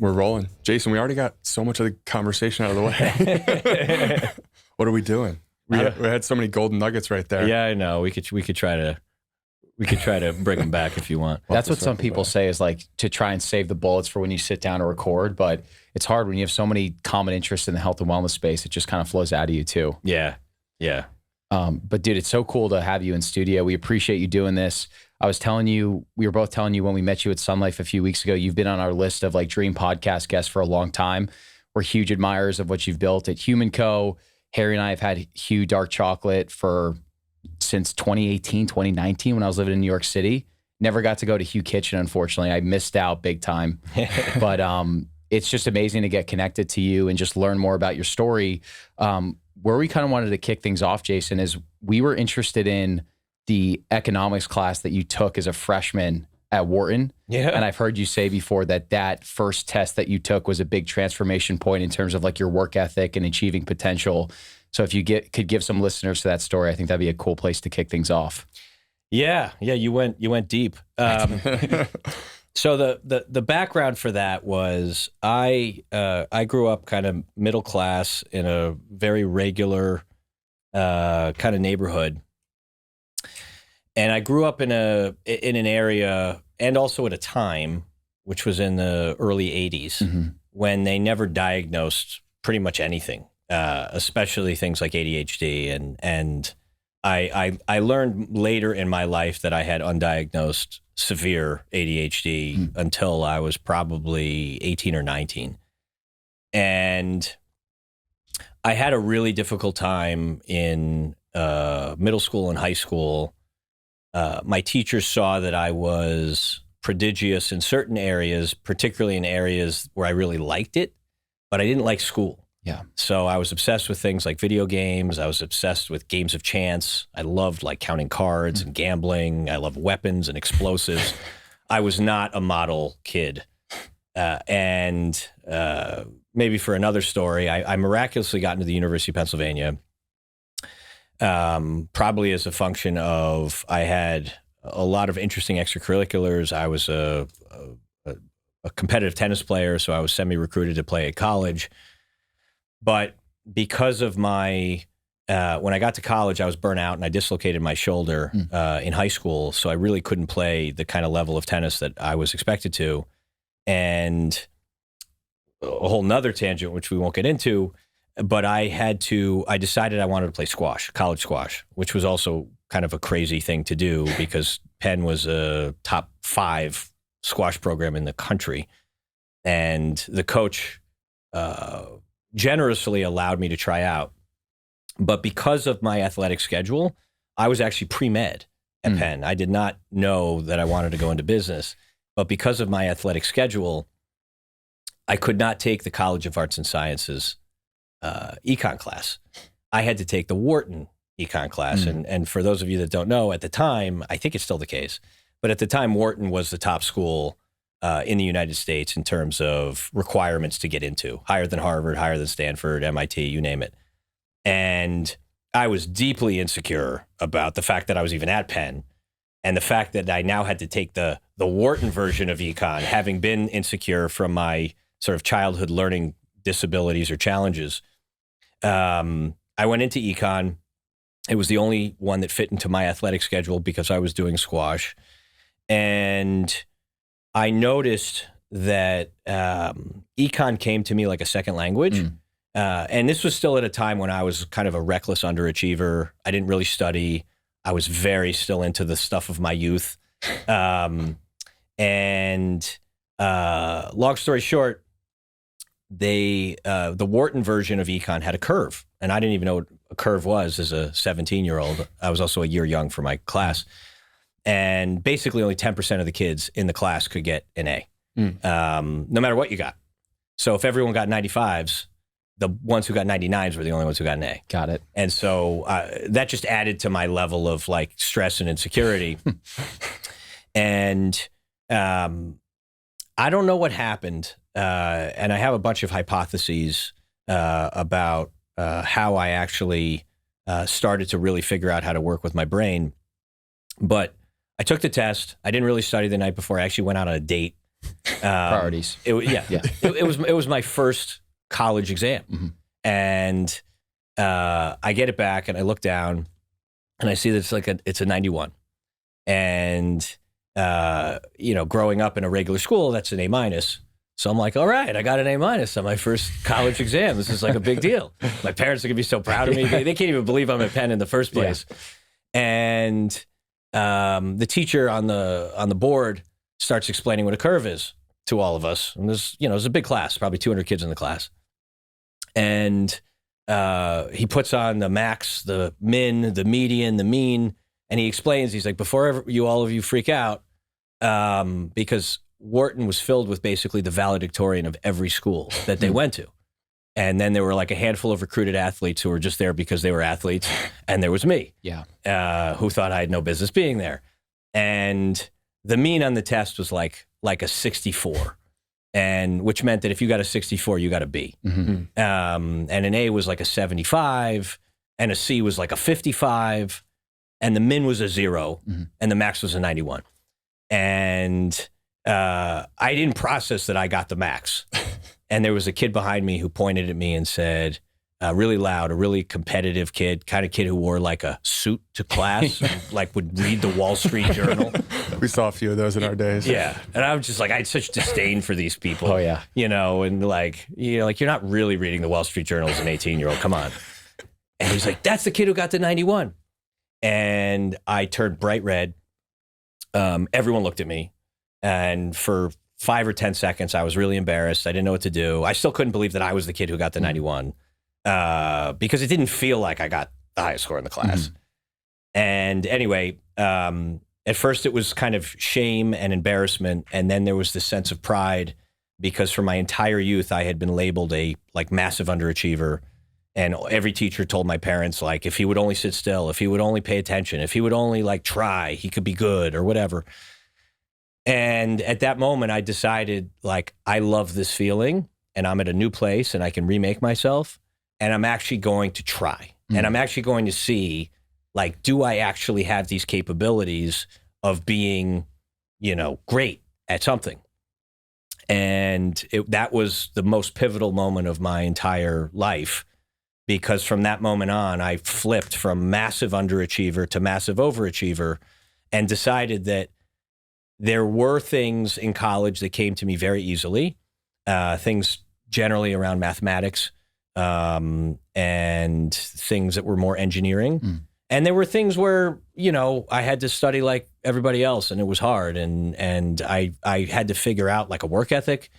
We're rolling. Jason, we already got so much of the conversation out of the way. What are we doing? We had so many golden nuggets right there. Yeah, I know. We could try to bring them back if you want. That's what some people say is like to try and save the bullets for when you sit down to record, but it's hard when you have so many common interests in the health and wellness space. It just kind of flows out of you too. Yeah. But dude, it's so cool to have you in studio. We appreciate you doing this. We were both telling you when we met you at Sun Life a few weeks ago, you've been on our list of like dream podcast guests for a long time. We're huge admirers of what you've built at HumanCo. Harry and I have had Hugh Dark Chocolate since 2018, 2019 when I was living in New York City. Never got to go to Hugh Kitchen, unfortunately. I missed out big time. But it's just amazing to get connected to you and just learn more about your story. Where we kind of wanted to kick things off, Jason, is we were interested in the economics class that you took as a freshman at Wharton. Yeah. And I've heard you say before that first test that you took was a big transformation point in terms of like your work ethic and achieving potential. So if you could give some listeners to that story, I think that'd be a cool place to kick things off. Yeah, you went deep. So the background for that was I grew up kind of middle class in a very regular kind of neighborhood, and I grew up in an area and also at a time which was in the early 80s when they never diagnosed pretty much anything. Especially things like ADHD, and I learned later in my life that I had undiagnosed severe ADHD until I was probably 18 or 19. And I had a really difficult time in middle school and high school. My teachers saw that I was prodigious in certain areas, particularly in areas where I really liked it, but I didn't like school. Yeah. So I was obsessed with things like video games. I was obsessed with games of chance. I loved like counting cards and gambling. I loved weapons and explosives. I was not a model kid. And maybe for another story, I miraculously got into the University of Pennsylvania, probably as a function of I had a lot of interesting extracurriculars. I was a competitive tennis player, so I was semi-recruited to play at college. But because of my, when I got to college, I was burnt out and I dislocated my shoulder in high school. So I really couldn't play the kind of level of tennis that I was expected to. And a whole nother tangent, which we won't get into, but I decided I wanted to play squash, college squash, which was also kind of a crazy thing to do because Penn was a top 5 squash program in the country. And the coach, generously allowed me to try out. But because of my athletic schedule, I was actually pre-med at Penn. I did not know that I wanted to go into business. But because of my athletic schedule, I could not take the College of Arts and Sciences econ class. I had to take the Wharton econ class. And for those of you that don't know, at the time, I think it's still the case, but at the time, Wharton was the top school in the United States in terms of requirements to get into, higher than Harvard, higher than Stanford, MIT, you name it. And I was deeply insecure about the fact that I was even at Penn and the fact that I now had to take the Wharton version of econ, having been insecure from my sort of childhood learning disabilities or challenges. I went into econ. It was the only one that fit into my athletic schedule because I was doing squash. And I noticed that econ came to me like a second language. And this was still at a time when I was kind of a reckless underachiever. I didn't really study. I was very still into the stuff of my youth. And long story short, the Wharton version of econ had a curve. And I didn't even know what a curve was as a 17-year-old. I was also a year young for my class. And basically only 10% of the kids in the class could get an A, no matter what you got. So if everyone got 95s, the ones who got 99s were the only ones who got an A. Got it. And so that just added to my level of like stress and insecurity. And I don't know what happened. And I have a bunch of hypotheses about how I actually started to really figure out how to work with my brain. But I took the test. I didn't really study the night before. I actually went out on a date Priorities. It was my first college exam. And I get it back and I look down and I see that it's a 91. And, growing up in a regular school, that's an A-. So I'm like, all right, I got an A- on my first college exam. This is like a big deal. My parents are gonna be so proud of me. They can't even believe I'm at Penn in the first place. Yeah. And the teacher on the board starts explaining what a curve is to all of us. And there's a big class, probably 200 kids in the class. And he puts on the max, the min, the median, the mean, and he explains, he's like, before all of you freak out, because Wharton was filled with basically the valedictorian of every school that they went to. And then there were like a handful of recruited athletes who were just there because they were athletes. And there was me, who thought I had no business being there. And the mean on the test was like a 64. And which meant that if you got a 64, you got a B. And an A was like a 75, and a C was like a 55, and the min was a 0, and the max was a 91. And I didn't process that I got the max. And there was a kid behind me who pointed at me and said, really loud, a really competitive kid, kind of kid who wore like a suit to class, like would read the Wall Street Journal. We saw a few of those in our days. Yeah. And I was just like, I had such disdain for these people. Oh, yeah. And you're not really reading the Wall Street Journal as an 18-year-old. Come on. And he's like, that's the kid who got the 91. And I turned bright red. Everyone looked at me. And for 5 or 10 seconds, I was really embarrassed. I didn't know what to do. I still couldn't believe that I was the kid who got the 91 because it didn't feel like I got the highest score in the class. And anyway, at first it was kind of shame and embarrassment. And then there was this sense of pride because for my entire youth, I had been labeled a massive underachiever. And every teacher told my parents, like, if he would only sit still, if he would only pay attention, if he would only try, he could be good or whatever. And at that moment, I decided, I love this feeling and I'm at a new place and I can remake myself and I'm actually going to try. And I'm actually going to see, do I actually have these capabilities of being, great at something? And that was the most pivotal moment of my entire life because from that moment on, I flipped from massive underachiever to massive overachiever and decided that there were things in college that came to me very easily, things generally around mathematics and things that were more engineering. And there were things where, I had to study like everybody else and it was hard. And I had to figure out a work ethic,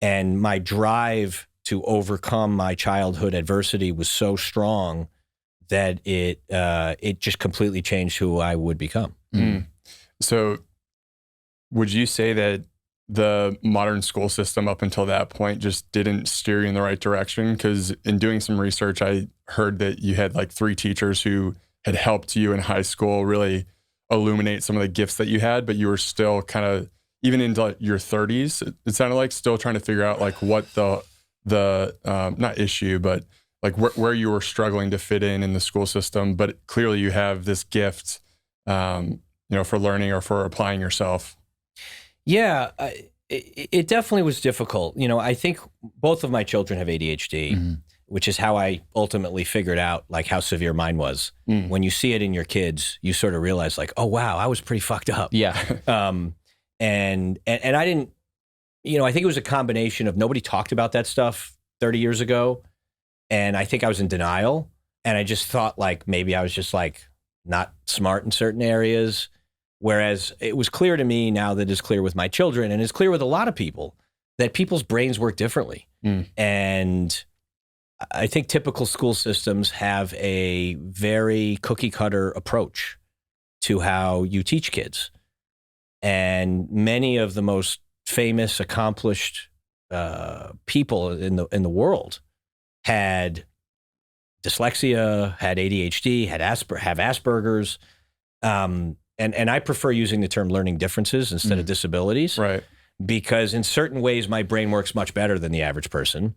and my drive to overcome my childhood adversity was so strong that it just completely changed who I would become. So would you say that the modern school system up until that point just didn't steer you in the right direction? Because in doing some research, I heard that you had 3 teachers who had helped you in high school really illuminate some of the gifts that you had, but you were still kind of, even into your 30s, it sounded like, still trying to figure out what the not issue, but where you were struggling to fit in the school system. But clearly you have this gift, for learning or for applying yourself. Yeah, it definitely was difficult. I think both of my children have ADHD, which is how I ultimately figured out how severe mine was. When you see it in your kids, you sort of realize oh, wow, I was pretty fucked up. Yeah. And I didn't, I think it was a combination of nobody talked about that stuff 30 years ago. And I think I was in denial. And I just thought maybe I was just not smart in certain areas. Whereas it was clear to me now that it's clear with my children and it's clear with a lot of people that people's brains work differently. And I think typical school systems have a very cookie cutter approach to how you teach kids. And many of the most famous, accomplished people in the world had dyslexia, had ADHD, have Asperger's. And I prefer using the term learning differences instead of disabilities. Right. Because in certain ways, my brain works much better than the average person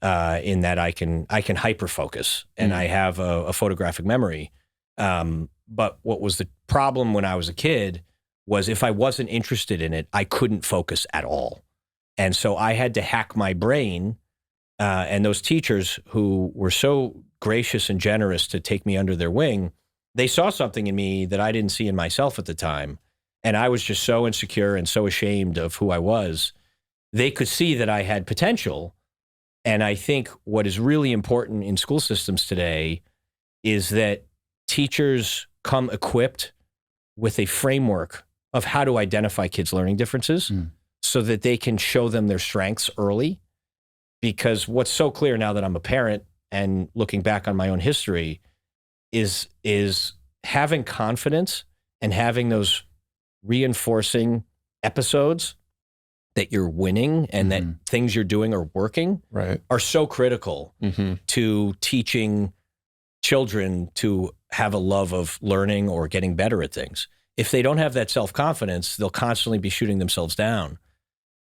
in that I can hyper-focus and I have a photographic memory. But what was the problem when I was a kid was if I wasn't interested in it, I couldn't focus at all. And so I had to hack my brain. And those teachers who were so gracious and generous to take me under their wing, they saw something in me that I didn't see in myself at the time. And I was just so insecure and so ashamed of who I was. They could see that I had potential. And I think what is really important in school systems today is that teachers come equipped with a framework of how to identify kids' learning differences so that they can show them their strengths early. Because what's so clear now that I'm a parent and looking back on my own history is having confidence and having those reinforcing episodes that you're winning and that things you're doing are working are so critical to teaching children to have a love of learning or getting better at things. If they don't have that self-confidence, they'll constantly be shooting themselves down.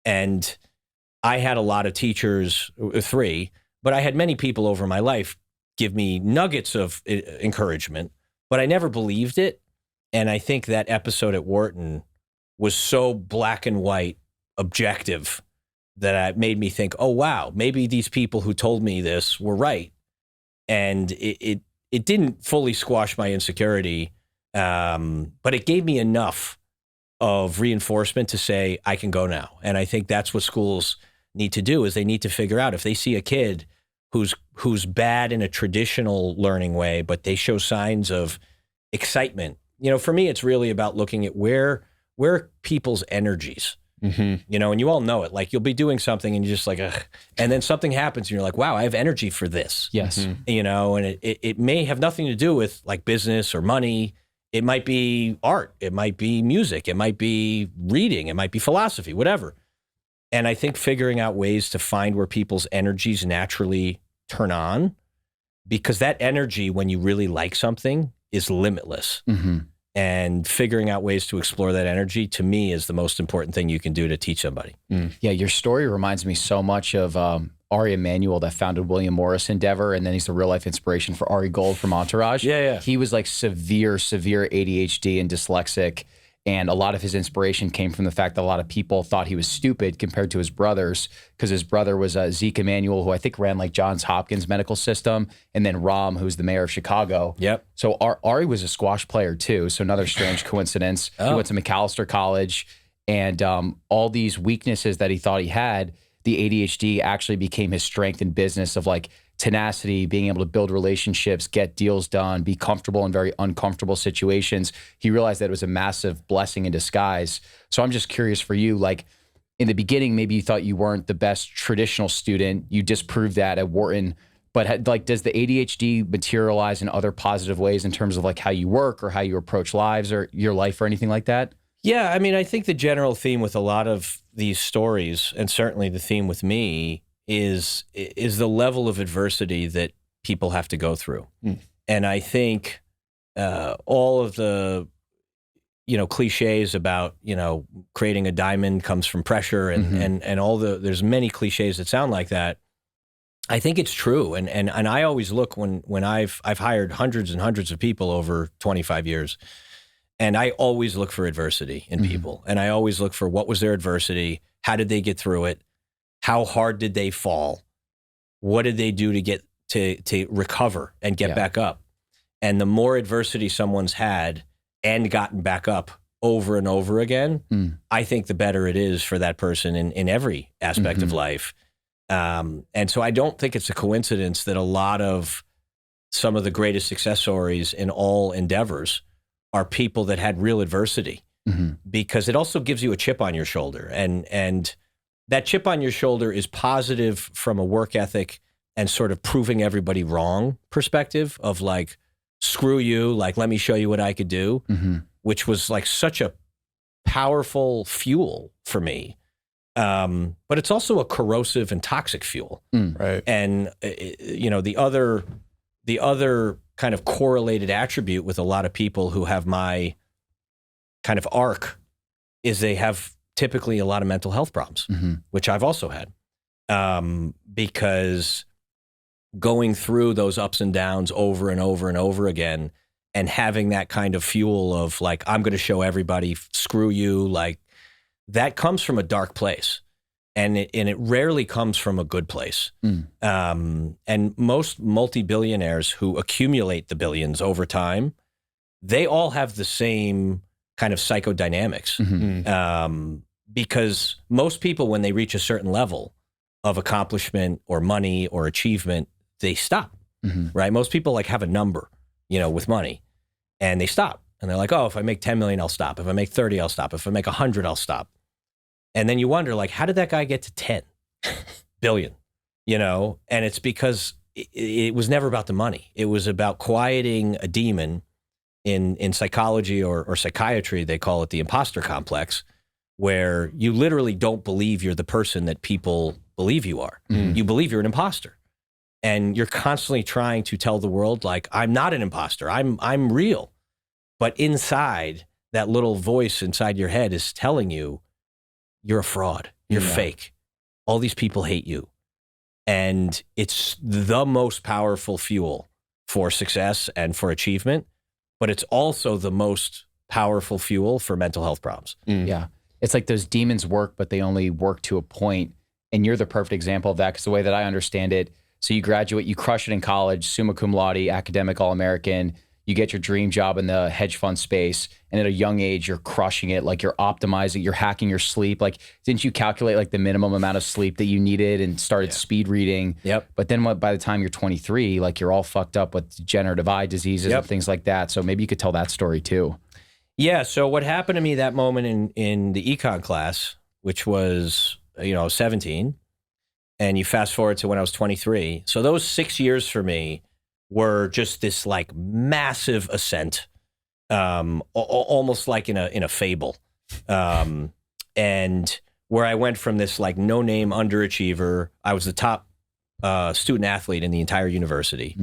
And I had a lot of teachers, 3, but I had many people over my life give me nuggets of encouragement, but I never believed it. And I think that episode at Wharton was so black and white, objective, that it made me think, oh, wow, maybe these people who told me this were right. And it didn't fully squash my insecurity, but it gave me enough of reinforcement to say, I can go now. And I think that's what schools need to do, is they need to figure out if they see a kid who's bad in a traditional learning way, but they show signs of excitement. You know, for me, it's really about looking at where are people's energies. You know, and you all know it. Like, you'll be doing something and you're just like, ugh. And then something happens and you're like, wow, I have energy for this. Yes. You know, and it may have nothing to do with like business or money. It might be art. It might be music. It might be reading. It might be philosophy, whatever. And I think figuring out ways to find where people's energies naturally turn on, because that energy, when you really like something, is limitless. And figuring out ways to explore that energy, to me, is the most important thing you can do to teach somebody. Yeah, your story reminds me so much of Ari Emanuel, that founded William Morris Endeavor, and then he's the real life inspiration for Ari Gold from Entourage. Yeah. He was like severe ADHD and dyslexic, and a lot of his inspiration came from the fact that a lot of people thought he was stupid compared to his brothers, because his brother was Zeke Emanuel, who I think ran like Johns Hopkins medical system, and then Rahm, who's the mayor of Chicago. Yep. So Ari was a squash player too, so another strange coincidence. He went to McAllister College, and all these weaknesses that he thought he had, the ADHD actually became his strength in business, of like tenacity, being able to build relationships, get deals done, be comfortable in very uncomfortable situations. He realized that it was a massive blessing in disguise. So I'm just curious for you, like in the beginning, maybe you thought you weren't the best traditional student. You disproved that at Wharton, but like, does the ADHD materialize in other positive ways in terms of like how you work or how you approach lives or your life or anything like that? Yeah, I mean, I think the general theme with a lot of these stories, and certainly the theme with me, is the level of adversity that people have to go through. And I think all of the, cliches about, creating a diamond comes from pressure and all there's many cliches that sound like that. I think it's true. And I always look when I've hired hundreds and hundreds of people over 25 years, and I always look for adversity in people. And I always look for what was their adversity? How did they get through it? How hard did they fall? What did they do to get to recover and get back up? And the more adversity someone's had and gotten back up over and over again, I think the better it is for that person in every aspect of life. And so I don't think it's a coincidence that a lot of some of the greatest success stories in all endeavors are people that had real adversity, because it also gives you a chip on your shoulder. And that chip on your shoulder is positive from a work ethic and sort of proving everybody wrong perspective of like, screw you, like, let me show you what I could do, which was like such a powerful fuel for me. But it's also a corrosive and toxic fuel. Right. And, the other kind of correlated attribute with a lot of people who have my kind of arc is they have typically a lot of mental health problems, which I've also had, because going through those ups and downs over and over and over again, and having that kind of fuel of like, I'm going to show everybody, screw you, like that comes from a dark place. and it rarely comes from a good place. And most multi-billionaires who accumulate the billions over time, they all have the same kind of psychodynamics. Because most people, when they reach a certain level of accomplishment or money or achievement, they stop, right? Most people like have a number, with money, and they stop. And they're like, oh, if I make 10 million, I'll stop. If I make 30, I'll stop. If I make 100, I'll stop. And then you wonder, like, how did that guy get to 10 billion? And it's because it was never about the money. It was about quieting a demon. In psychology or psychiatry, they call it the imposter complex, where you literally don't believe you're the person that people believe you are. You believe you're an imposter. And you're constantly trying to tell the world, like, I'm not an imposter. I'm real. But inside, that little voice inside your head is telling you, you're a fraud. You're fake. All these people hate you. And it's the most powerful fuel for success and for achievement, but it's also the most powerful fuel for mental health problems. Yeah. It's like those demons work, but they only work to a point. And you're the perfect example of that, because the way that I understand it, so you graduate, you crush it in college, summa cum laude, academic All-American, you get your dream job in the hedge fund space, and at a young age, you're crushing it. Like, you're optimizing, you're hacking your sleep. Like, didn't you calculate like the minimum amount of sleep that you needed and started speed reading? Yep. But then by the time you're 23, like, you're all fucked up with degenerative eye diseases and things like that. So maybe you could tell that story too. Yeah. So what happened to me that moment in the econ class, which was, 17, and you fast forward to when I was 23. So those 6 years for me were just this like massive ascent, almost like in a fable. And where I went from this like no-name underachiever, I was the top student athlete in the entire university,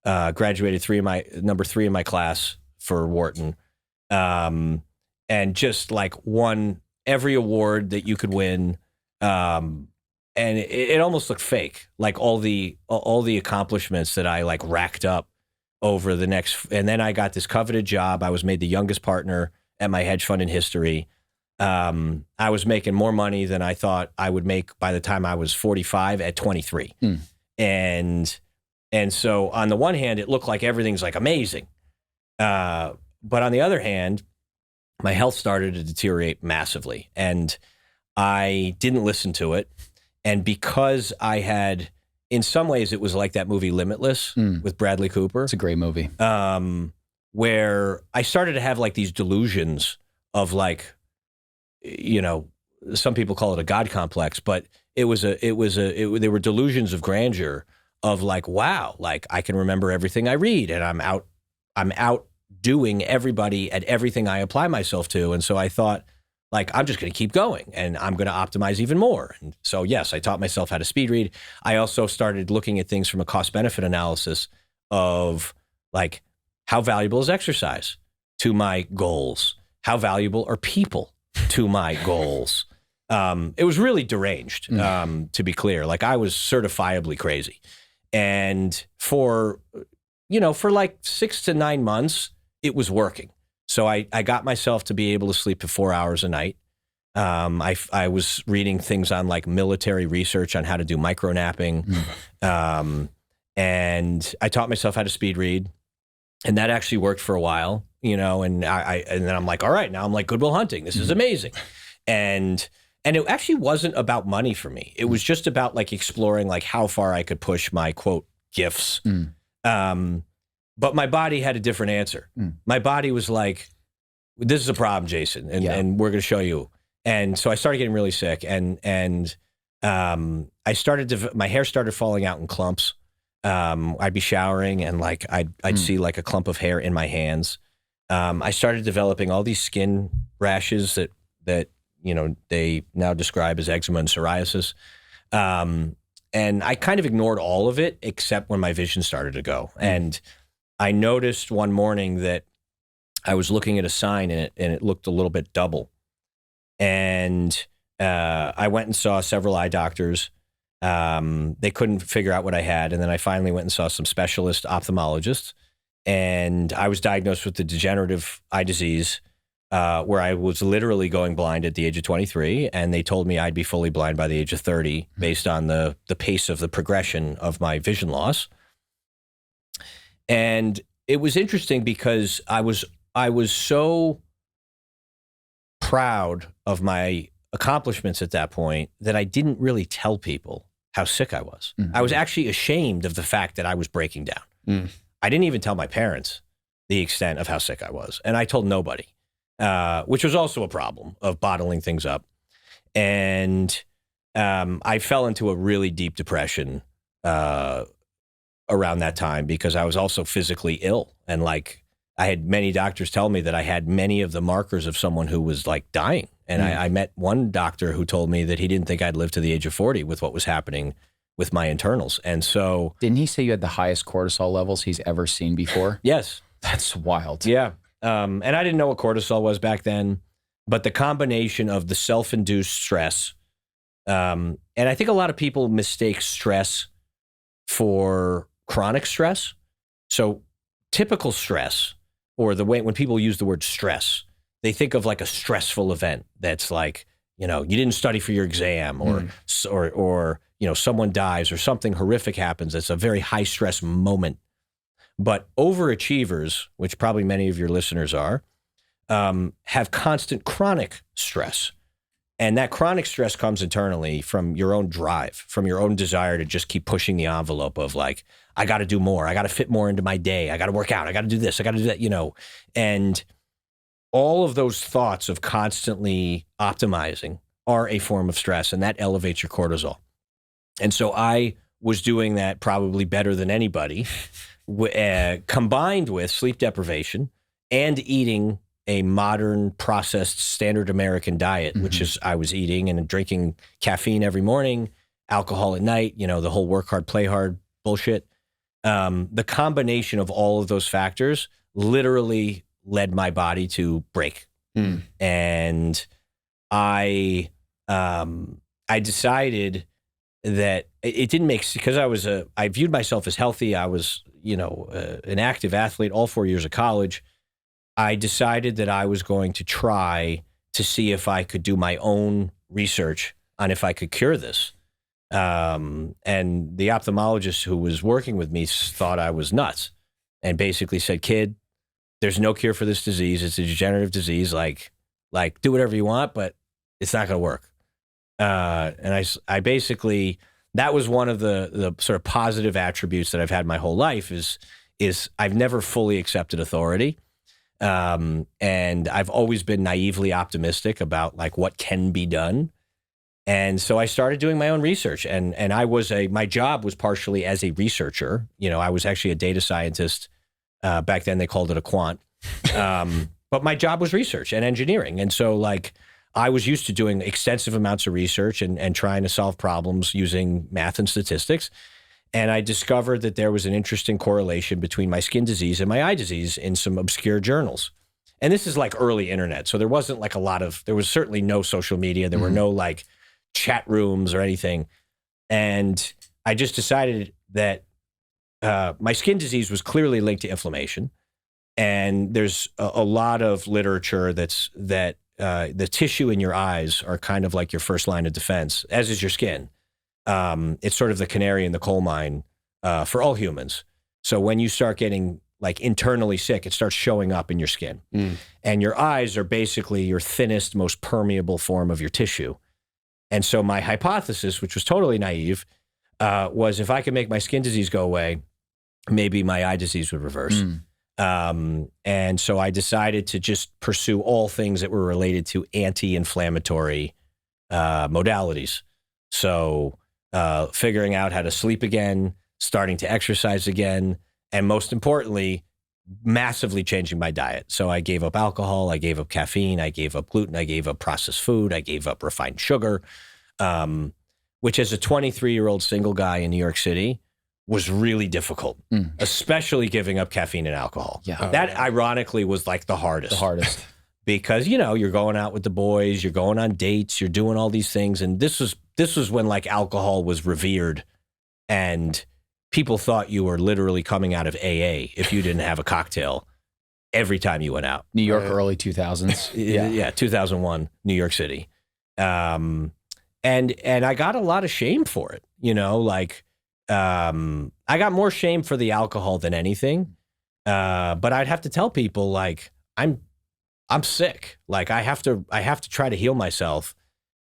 graduated number 3 in my class for Wharton, and just like won every award that you could win. And it almost looked fake, like all the accomplishments that I like racked up over the next. And then I got this coveted job. I was made the youngest partner at my hedge fund in history. I was making more money than I thought I would make by the time I was 45 at 23. And so on the one hand, it looked like everything's like amazing. But on the other hand, my health started to deteriorate massively, and I didn't listen to it. And because I had, in some ways, it was like that movie Limitless with Bradley Cooper. It's a great movie. Where I started to have like these delusions of like, some people call it a God complex, but they were delusions of grandeur of like, wow, like I can remember everything I read, and I'm outdoing everybody at everything I apply myself to. And so I thought, like, I'm just going to keep going, and I'm going to optimize even more. And so, yes, I taught myself how to speed read. I also started looking at things from a cost benefit analysis of like, how valuable is exercise to my goals? How valuable are people to my goals? It was really deranged, to be clear. Like, I was certifiably crazy. And for like 6 to 9 months, it was working. So I got myself to be able to sleep for 4 hours a night. I was reading things on like military research on how to do micro napping. And I taught myself how to speed read, and that actually worked for a while, and then I'm like, all right, now I'm like Goodwill Hunting. This is amazing. And it actually wasn't about money for me. It was just about like exploring like how far I could push my quote gifts. But my body had a different answer. My body was like, this is a problem, Jason, and we're going to show you. And so I started getting really sick, and I started my hair started falling out in clumps. I'd be showering, and like I'd see like a clump of hair in my hands. I started developing all these skin rashes that they now describe as eczema and psoriasis. And I kind of ignored all of it except when my vision started to go. And I noticed one morning that I was looking at a sign and it looked a little bit double. And I went and saw several eye doctors. They couldn't figure out what I had. And then I finally went and saw some specialist ophthalmologists. And I was diagnosed with the degenerative eye disease, where I was literally going blind at the age of 23, and they told me I'd be fully blind by the age of 30 based on the pace of the progression of my vision loss. And it was interesting because I was so proud of my accomplishments at that point that I didn't really tell people how sick I was. I was actually ashamed of the fact that I was breaking down. I didn't even tell my parents the extent of how sick I was. And I told nobody, which was also a problem of bottling things up. And I fell into a really deep depression around that time because I was also physically ill. And like, I had many doctors tell me that I had many of the markers of someone who was like dying. And I met one doctor who told me that he didn't think I'd live to the age of 40 with what was happening with my internals. And so... Didn't he say you had the highest cortisol levels he's ever seen before? Yes. That's wild. Yeah. And I didn't know what cortisol was back then, but the combination of the self-induced stress, and I think a lot of people mistake stress for chronic stress. So typical stress, or the way when people use the word stress, they think of like a stressful event that's like, you know, you didn't study for your exam, or you know, someone dies or something horrific happens. That's a very high stress moment. But overachievers, which probably many of your listeners are, have constant chronic stress. And that chronic stress comes internally from your own drive, from your own desire to just keep pushing the envelope of like, I got to do more. I got to fit more into my day. I got to work out. I got to do this. I got to do that, you know. And all of those thoughts of constantly optimizing are a form of stress, and that elevates your cortisol. And so I was doing that probably better than anybody, combined with sleep deprivation and eating a modern processed standard American diet, which is I was eating and drinking caffeine every morning, alcohol at night, you know, the whole work hard, play hard bullshit. The combination of all of those factors literally led my body to break. And I decided that it didn't make, because I viewed myself as healthy. I was, you know, an active athlete all 4 years of college. I decided that I was going to try to see if I could do my own research on if I could cure this. And the ophthalmologist who was working with me thought I was nuts and basically said, kid, there's no cure for this disease. It's a degenerative disease. Like do whatever you want, but it's not going to work. And I basically, that was one of the sort of positive attributes that I've had my whole life is I've never fully accepted authority. And I've always been naively optimistic about like what can be done. And so I started doing my own research, and my job was partially as a researcher. You know, I was actually a data scientist. Back then they called it a quant. But my job was research and engineering. And so like I was used to doing extensive amounts of research and trying to solve problems using math and statistics. And I discovered that there was an interesting correlation between my skin disease and my eye disease in some obscure journals. And this is like early internet. So there wasn't like there was certainly no social media. There were no like chat rooms or anything. And I just decided that my skin disease was clearly linked to inflammation. And there's a lot of literature that the tissue in your eyes are kind of like your first line of defense, as is your skin. It's sort of the canary in the coal mine for all humans. So when you start getting like internally sick, it starts showing up in your skin. And your eyes are basically your thinnest, most permeable form of your tissue. And so my hypothesis, which was totally naive, was if I could make my skin disease go away, maybe my eye disease would reverse. And so I decided to just pursue all things that were related to anti-inflammatory modalities. So figuring out how to sleep again, starting to exercise again, and most importantly, massively changing my diet. So I gave up alcohol, I gave up caffeine, I gave up gluten, I gave up processed food, I gave up refined sugar, which as a 23-year-old single guy in New York City was really difficult, especially giving up caffeine and alcohol. Yeah. That ironically was like the hardest. Because, you know, you're going out with the boys, you're going on dates, you're doing all these things. And this was when like alcohol was revered and people thought you were literally coming out of AA if you didn't have a cocktail every time you went out. New York, early 2000s. Yeah, 2001, New York City. And I got a lot of shame for it, like I got more shame for the alcohol than anything. But I'd have to tell people like I'm sick. Like I have to try to heal myself,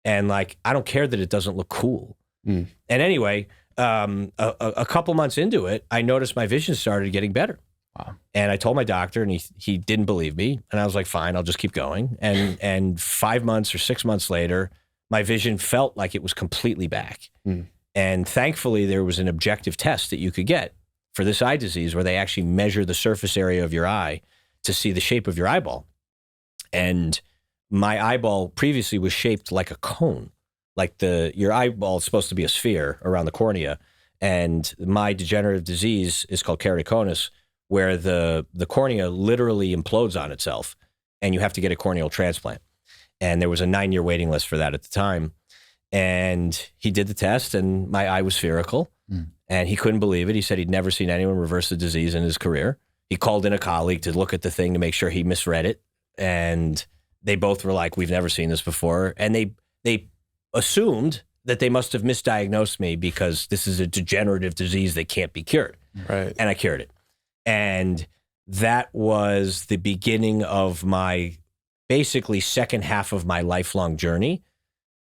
and like I don't care that it doesn't look cool. And anyway, a couple months into it, I noticed my vision started getting better. Wow. And I told my doctor, and he didn't believe me. And I was like, fine, I'll just keep going. And 5 months or 6 months later, my vision felt like it was completely back. And thankfully, there was an objective test that you could get for this eye disease where they actually measure the surface area of your eye to see the shape of your eyeball. And my eyeball previously was shaped like a cone, like your eyeball is supposed to be a sphere around the cornea. And my degenerative disease is called keratoconus, where the cornea literally implodes on itself and you have to get a corneal transplant. And there was a 9-year waiting list for that at the time. And he did the test and my eye was spherical and he couldn't believe it. He said he'd never seen anyone reverse the disease in his career. He called in a colleague to look at the thing to make sure he misread it. And they both were like, we've never seen this before. And they assumed that they must have misdiagnosed me because this is a degenerative disease that can't be cured. Right. And I cured it. And that was the beginning of my basically second half of my lifelong journey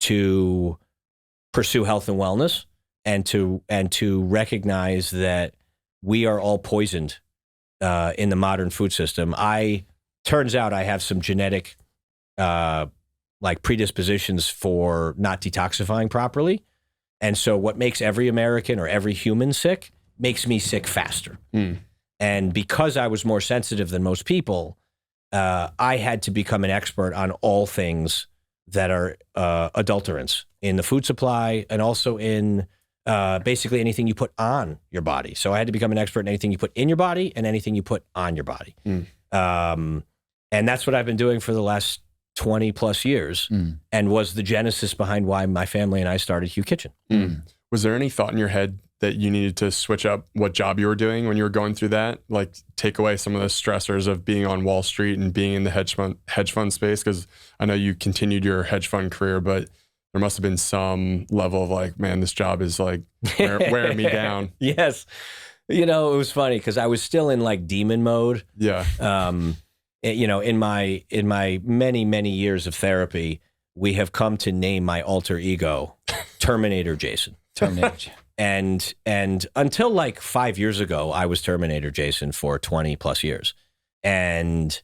to pursue health and wellness and to recognize that we are all poisoned in the modern food system. Turns out I have some genetic like predispositions for not detoxifying properly. And so what makes every American or every human sick makes me sick faster. And because I was more sensitive than most people, I had to become an expert on all things that are adulterants in the food supply and also in basically anything you put on your body. So I had to become an expert in anything you put in your body and anything you put on your body. And that's what I've been doing for the last 20 plus years and was the genesis behind why my family and I started Hue Kitchen. Was there any thought in your head that you needed to switch up what job you were doing when you were going through that? Like take away some of the stressors of being on Wall Street and being in the hedge fund space? Because I know you continued your hedge fund career, but there must have been some level of like, man, this job is like wearing me down. Yes. It was funny because I was still in like demon mode. Yeah. In my many, many years of therapy, we have come to name my alter ego Terminator Jason. Terminator. And until like 5 years ago, I was Terminator Jason for 20 plus years. And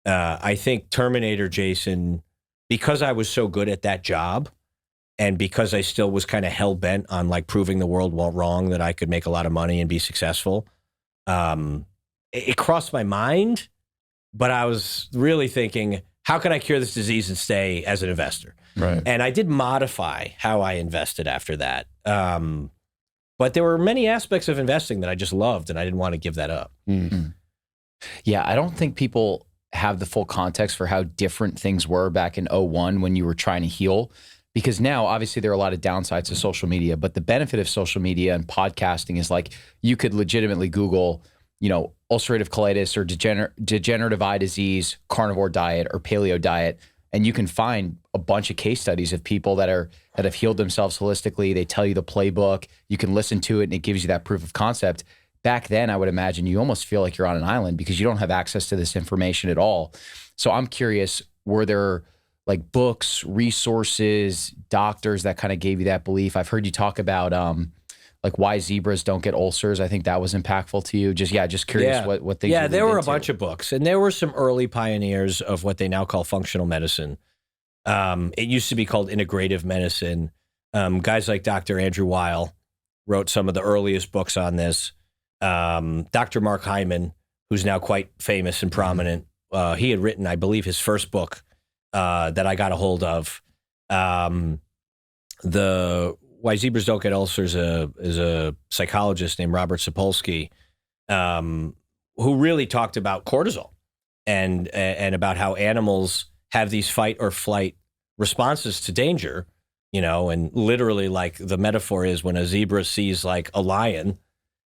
I think Terminator Jason, because I was so good at that job and because I still was kind of hell bent on like proving the world wrong that I could make a lot of money and be successful, it crossed my mind. But I was really thinking, how can I cure this disease and stay as an investor? Right. And I did modify how I invested after that. But there were many aspects of investing that I just loved and I didn't want to give that up. Yeah, I don't think people have the full context for how different things were back in 2001 when you were trying to heal. Because now, obviously, there are a lot of downsides to social media, but the benefit of social media and podcasting is like you could legitimately Google, ulcerative colitis or degenerative eye disease, carnivore diet or paleo diet, and you can find a bunch of case studies of people that have healed themselves holistically. They tell you the playbook. You can listen to it, and it gives you that proof of concept. Back then, I would imagine you almost feel like you're on an island because you don't have access to this information at all. So I'm curious, were there like books, resources, doctors that kind of gave you that belief? I've heard you talk about like why zebras don't get ulcers. I think that was impactful to you. Just curious what things. Yeah, there were a bunch of books, and there were some early pioneers of what they now call functional medicine. It used to be called integrative medicine. Guys like Dr. Andrew Weil wrote some of the earliest books on this. Dr. Mark Hyman, who's now quite famous and prominent, he had written, I believe, his first book that I got a hold of. The Why Zebras Don't Get Ulcers is a psychologist named Robert Sapolsky, who really talked about cortisol and about how animals have these fight or flight responses to danger, and literally like the metaphor is when a zebra sees like a lion,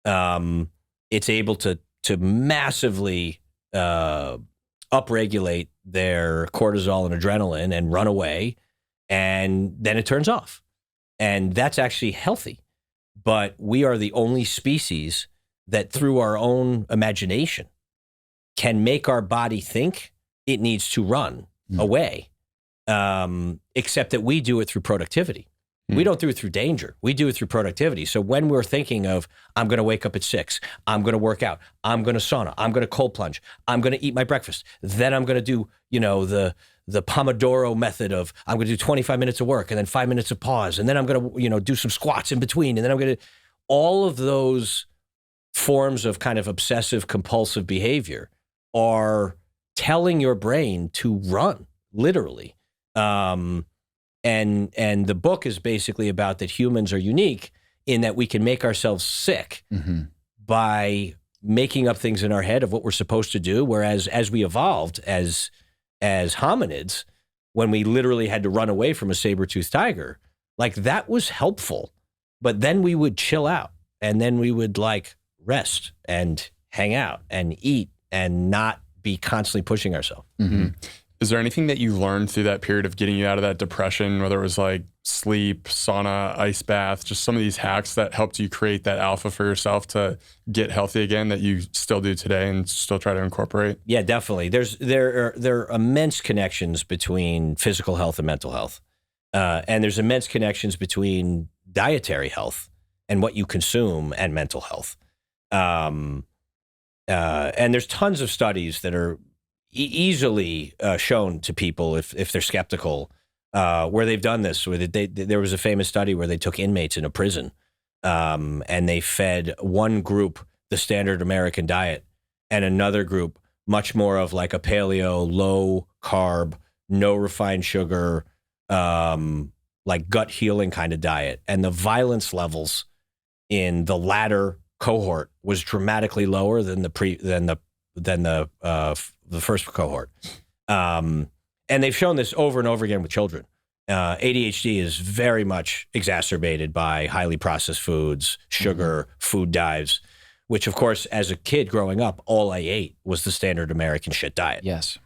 it's able to massively upregulate their cortisol and adrenaline and run away, and then it turns off. And that's actually healthy. But we are the only species that through our own imagination can make our body think it needs to run away, except that we do it through productivity. We don't do it through danger. We do it through productivity. So when we're thinking of, I'm going to wake up at 6, I'm going to work out, I'm going to sauna, I'm going to cold plunge, I'm going to eat my breakfast, then I'm going to do, the Pomodoro method of, I'm going to do 25 minutes of work and then 5 minutes of pause, and then I'm going to, do some squats in between, and then I'm going to, all of those forms of kind of obsessive compulsive behavior are telling your brain to run, literally. And the book is basically about that humans are unique in that we can make ourselves sick by making up things in our head of what we're supposed to do. Whereas as we evolved as hominids, when we literally had to run away from a saber-toothed tiger, like that was helpful. But then we would chill out, and then we would like rest and hang out and eat and not be constantly pushing ourselves. Is there anything that you learned through that period of getting you out of that depression, whether it was like sleep, sauna, ice bath, just some of these hacks that helped you create that alpha for yourself to get healthy again that you still do today and still try to incorporate? Yeah, definitely. There are immense connections between physical health and mental health. And there's immense connections between dietary health and what you consume and mental health. And there's tons of studies that are easily shown to people if they're skeptical, where they've done this. Where there was a famous study where they took inmates in a prison, and they fed one group the standard American diet, and another group much more of like a paleo, low carb, no refined sugar, like gut healing kind of diet. And the violence levels in the latter cohort was dramatically lower than the first cohort. And they've shown this over and over again with children. ADHD is very much exacerbated by highly processed foods, sugar, food dives, which of course, as a kid growing up, all I ate was the standard American shit diet. Yes.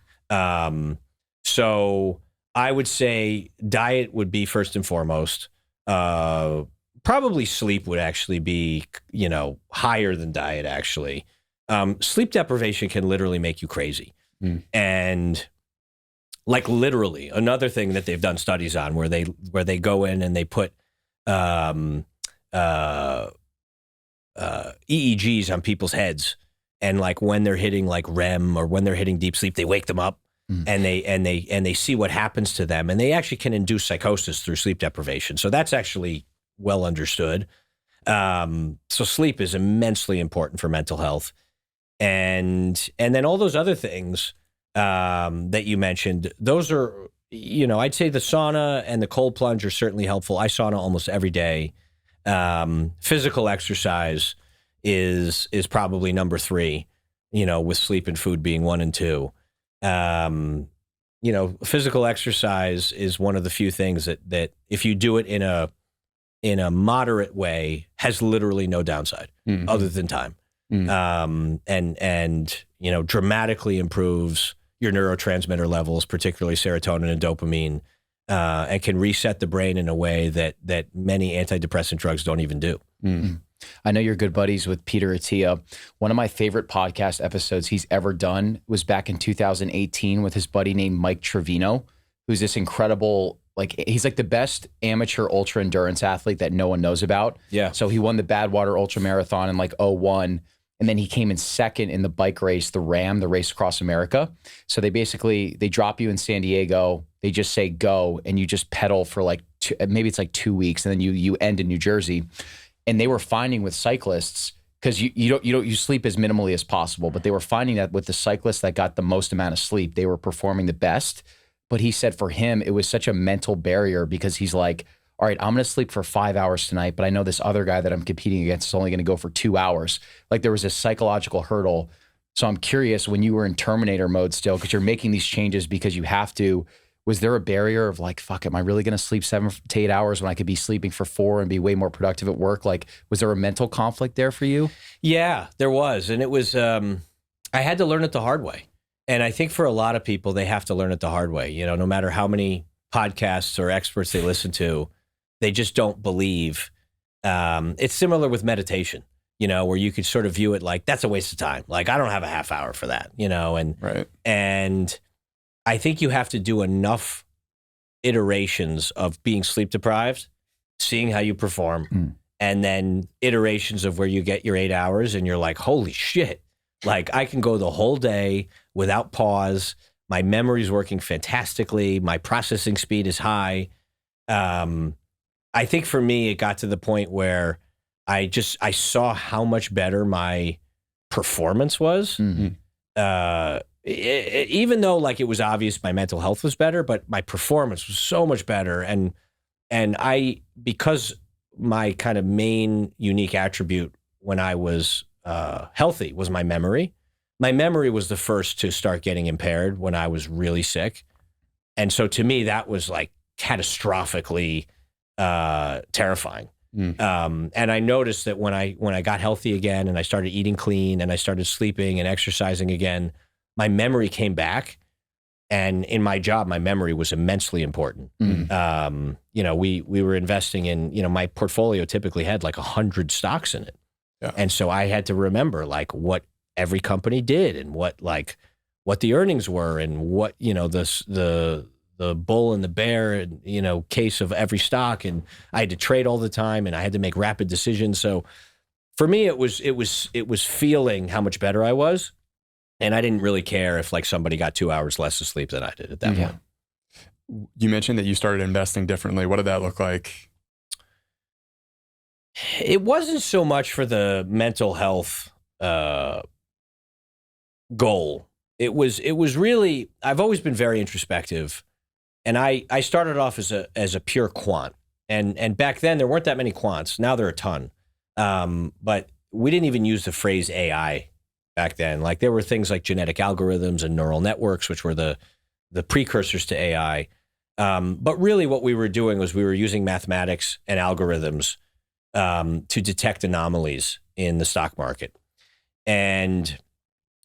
So I would say diet would be first and foremost. Probably sleep would actually be, higher than diet actually. Sleep deprivation can literally make you crazy. And like literally another thing that they've done studies on where they go in and they put EEGs on people's heads, and like when they're hitting like REM or when they're hitting deep sleep, they wake them up and they see what happens to them, and they actually can induce psychosis through sleep deprivation. So that's actually well understood. So sleep is immensely important for mental health. And then all those other things that you mentioned, those are, I'd say the sauna and the cold plunge are certainly helpful. I sauna almost every day. Physical exercise is probably number 3, with sleep and food being 1 and 2. Physical exercise is one of the few things that if you do it in a moderate way has literally no downside other than time. And dramatically improves your neurotransmitter levels, particularly serotonin and dopamine, and can reset the brain in a way that many antidepressant drugs don't even do. I know you're good buddies with Peter Attia. One of my favorite podcast episodes he's ever done was back in 2018 with his buddy named Mike Trevino, who's this incredible, he's like the best amateur ultra endurance athlete that no one knows about. Yeah. So he won the Badwater Ultra Marathon in 2001. And then he came in second in the bike race, the RAM, the Race Across America. So they drop you in San Diego. They just say go, and you just pedal for maybe it's 2 weeks, and then you end in New Jersey. And they were finding with cyclists, because you sleep as minimally as possible, but they were finding that with the cyclists that got the most amount of sleep, they were performing the best. But he said for him, it was such a mental barrier because he's like, all right, I'm going to sleep for 5 hours tonight, but I know this other guy that I'm competing against is only going to go for 2 hours. There was a psychological hurdle. So I'm curious, when you were in Terminator mode still, because you're making these changes because you have to, was there a barrier of fuck, am I really going to sleep 7 to 8 hours when I could be sleeping for 4 and be way more productive at work? Was there a mental conflict there for you? Yeah, there was. And it was, I had to learn it the hard way. And I think for a lot of people, they have to learn it the hard way. You know, no matter how many podcasts or experts they listen to, they just don't believe. It's similar with meditation, you know, where you could sort of view it like, that's a waste of time. Like, I don't have a half hour for that, you know, and I think you have to do enough iterations of being sleep deprived, seeing how you perform, and then iterations of where you get your 8 hours and you're like, holy shit, like I can go the whole day without pause. My memory's working fantastically. My processing speed is high. I think for me, it got to the point where I saw how much better my performance was. Even though like it was obvious my mental health was better, but my performance was so much better. And because my kind of main unique attribute when I was healthy was my memory. My memory was the first to start getting impaired when I was really sick. And so to me, that was like catastrophically terrifying. And I noticed that when I got healthy again and I started eating clean and I started sleeping and exercising again, my memory came back. And in my job, my memory was immensely important. You know, we were investing in, you know, my portfolio typically had like 100 stocks in it. Yeah. And so I had to remember like what every company did and what the earnings were and what, you know, the bull and the bear and, you know, case of every stock. And I had to trade all the time and I had to make rapid decisions. So for me, it was feeling how much better I was. And I didn't really care if like somebody got 2 hours less of sleep than I did at that point. You mentioned that you started investing differently. What did that look like? It wasn't so much for the mental health goal. It was really, I've always been very introspective. And I started off as a pure quant. And back then there weren't that many quants. Now there are a ton. But we didn't even use the phrase AI back then. Like there were things like genetic algorithms and neural networks, which were the precursors to AI. But really what we were doing was we were using mathematics and algorithms to detect anomalies in the stock market. And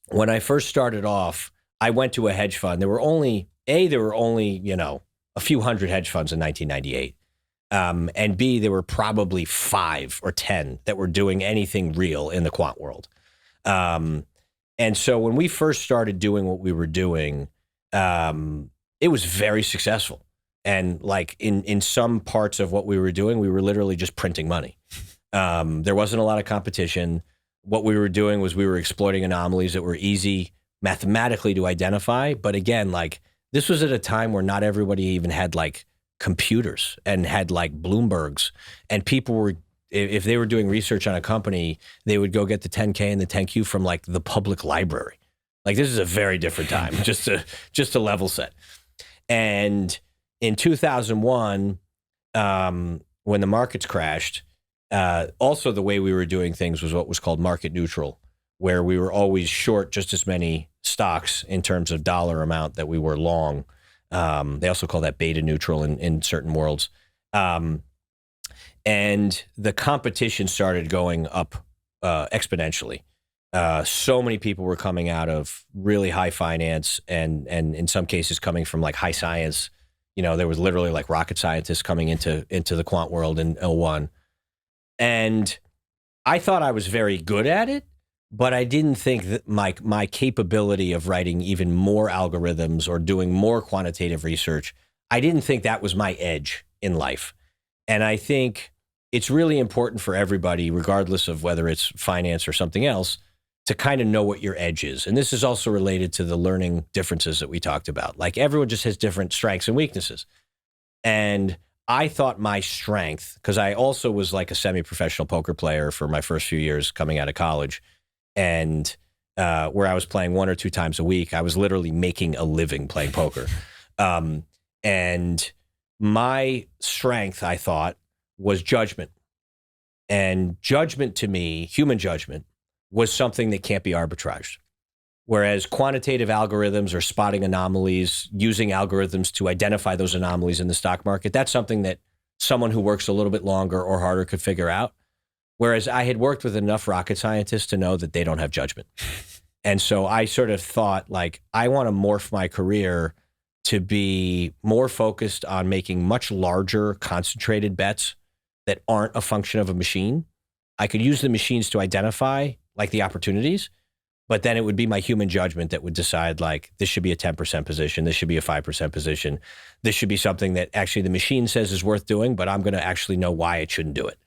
when I first started off, I went to a hedge fund. There were only, you know, a few hundred hedge funds in 1998. And B, there were probably 5 or 10 that were doing anything real in the quant world. And so when we first started doing what we were doing, it was very successful. And like in some parts of what we were doing, we were literally just printing money. There wasn't a lot of competition. What we were doing was we were exploiting anomalies that were easy mathematically to identify. But again, like this was at a time where not everybody even had like computers and had like Bloombergs, and people were, if they were doing research on a company, they would go get the 10K and the 10Q from like the public library. Like this is a very different time, just to level set. And in 2001, when the markets crashed, also the way we were doing things was what was called market neutral, where we were always short just as many stocks in terms of dollar amount that we were long. They also call that beta neutral in certain worlds. And the competition started going up exponentially. So many people were coming out of really high finance and in some cases coming from like high science. You know, there was literally like rocket scientists coming into the quant world in 01. And I thought I was very good at it, but I didn't think that my capability of writing even more algorithms or doing more quantitative research, I didn't think that was my edge in life. And I think it's really important for everybody, regardless of whether it's finance or something else, to kind of know what your edge is. And this is also related to the learning differences that we talked about. Like everyone just has different strengths and weaknesses. And I thought my strength, because I also was like a semi-professional poker player for my first few years coming out of college, and where I was playing 1 or 2 times a week, I was literally making a living playing poker. And my strength, I thought, was judgment. And judgment to me, human judgment, was something that can't be arbitraged. Whereas quantitative algorithms or spotting anomalies, using algorithms to identify those anomalies in the stock market, that's something that someone who works a little bit longer or harder could figure out. Whereas I had worked with enough rocket scientists to know that they don't have judgment. And so I sort of thought like, I want to morph my career to be more focused on making much larger concentrated bets that aren't a function of a machine. I could use the machines to identify like the opportunities, but then it would be my human judgment that would decide like, this should be a 10% position. This should be a 5% position. This should be something that actually the machine says is worth doing, but I'm going to actually know why it shouldn't do it.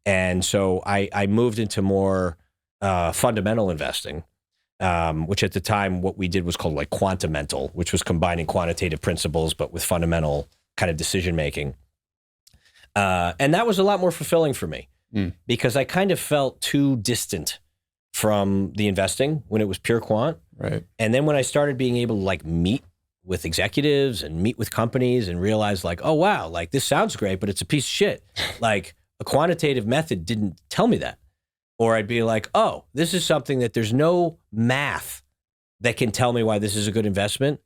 And so I moved into more fundamental investing, which at the time, what we did was called like quantamental, which was combining quantitative principles, but with fundamental kind of decision-making. And that was a lot more fulfilling for me because I kind of felt too distant from the investing when it was pure quant. Right. And then when I started being able to like meet with executives and meet with companies and realize like, oh, wow, like this sounds great, but it's a piece of shit. Like a quantitative method didn't tell me that. Or I'd be like, oh, this is something that there's no math that can tell me why this is a good investment,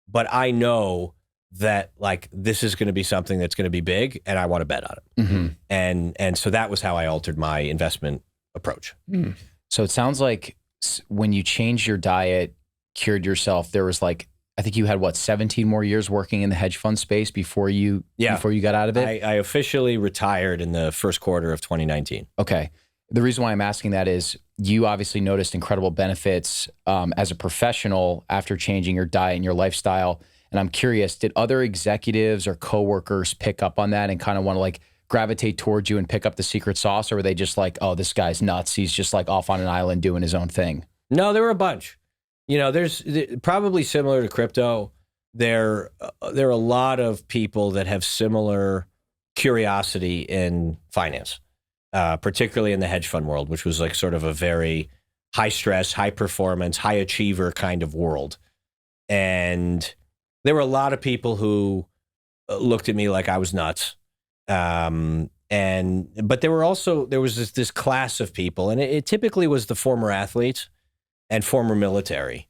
but I know that like this is going to be something that's going to be big and I want to bet on it. Mm-hmm. And so that was how I altered my investment approach. So it sounds like when you changed your diet, cured yourself, there was like, I think you had what, 17 more years working in the hedge fund space before you got out of it? I officially retired in the first quarter of 2019. Okay. The reason why I'm asking that is you obviously noticed incredible benefits as a professional after changing your diet and your lifestyle. And I'm curious, did other executives or coworkers pick up on that and kind of want to like gravitate towards you and pick up the secret sauce? Or were they just like, oh, this guy's nuts. He's just like off on an island doing his own thing? No, there were a bunch. You know, there's probably similar to crypto. There are a lot of people that have similar curiosity in finance. Particularly in the hedge fund world, which was like sort of a very high stress, high performance, high achiever kind of world. And there were a lot of people who looked at me like I was nuts. But there was this class of people, and it typically was the former athletes and former military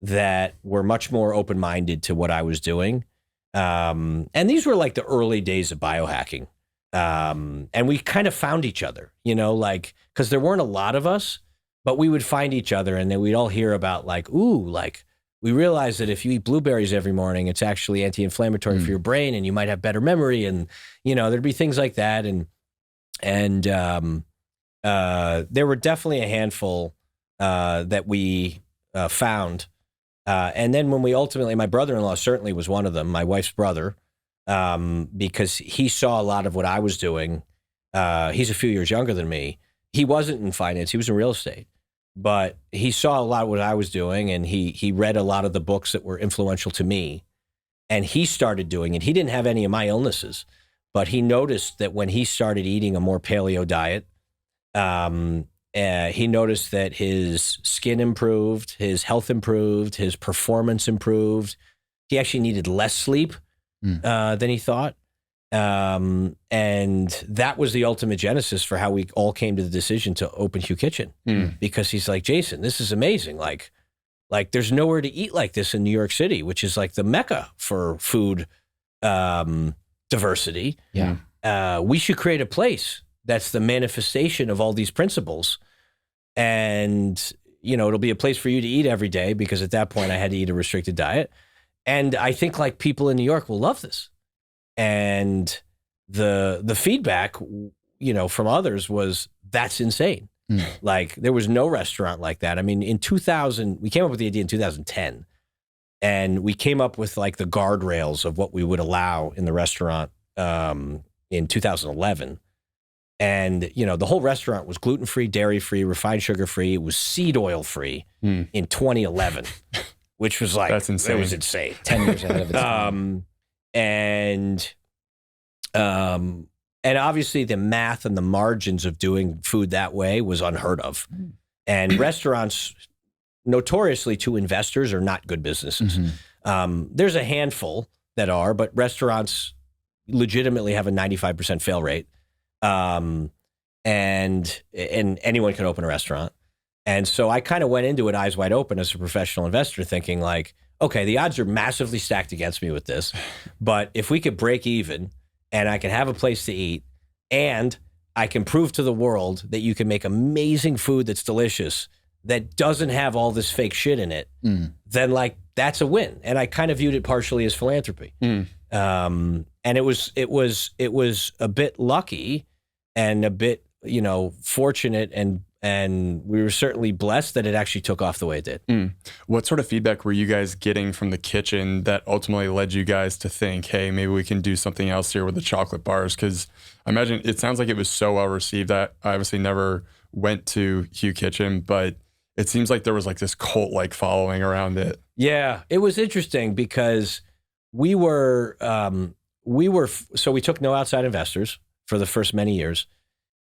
that were much more open-minded to what I was doing. And these were like the early days of biohacking. And we kind of found each other, you know, like, cause there weren't a lot of us, but we would find each other and then we'd all hear about like, ooh, like we realized that if you eat blueberries every morning, it's actually anti-inflammatory for your brain and you might have better memory. And, you know, there'd be things like that. And there were definitely a handful, that we, found. And then when we ultimately, my brother-in-law certainly was one of them, my wife's brother, because he saw a lot of what I was doing. He's a few years younger than me. He wasn't in finance. He was in real estate, but he saw a lot of what I was doing. And he read a lot of the books that were influential to me, and he started doing it. He didn't have any of my illnesses, but he noticed that when he started eating a more paleo diet, he noticed that his skin improved, his health improved, his performance improved. He actually needed less sleep than he thought. And that was the ultimate genesis for how we all came to the decision to open Hugh Kitchen. Because he's like, Jason, this is amazing. Like there's nowhere to eat like this in New York City, which is like the mecca for food diversity. Yeah. We should create a place that's the manifestation of all these principles. And, you know, it'll be a place for you to eat every day, because at that point I had to eat a restricted diet. And I think like people in New York will love this. And the feedback, you know, from others was, that's insane. Like there was no restaurant like that. I mean, in 2000, we came up with the idea in 2010, and we came up with like the guardrails of what we would allow in the restaurant in 2011. And, you know, the whole restaurant was gluten-free, dairy-free, refined sugar-free. It was seed oil-free in 2011, which was like, that's insane. It was insane. 10 years ahead of its time. And obviously the math and the margins of doing food that way was unheard of. And restaurants, notoriously to investors, are not good businesses. There's a handful that are, but restaurants legitimately have a 95% fail rate. And anyone can open a restaurant. And so I kind of went into it eyes wide open as a professional investor, thinking like, okay, the odds are massively stacked against me with this, but if we could break even and I can have a place to eat, and I can prove to the world that you can make amazing food that's delicious, that doesn't have all this fake shit in it, then like that's a win. And I kind of viewed it partially as philanthropy. And it was a bit lucky and a bit, fortunate, and we were certainly blessed that it actually took off the way it did. What sort of feedback were you guys getting from the kitchen that ultimately led you guys to think, hey, maybe we can do something else here with the chocolate bars? Because I imagine it sounds like it was so well received. I obviously never went to Hugh Kitchen, but it seems like there was like this cult-like following around it. Yeah, it was interesting because we took no outside investors for the first many years.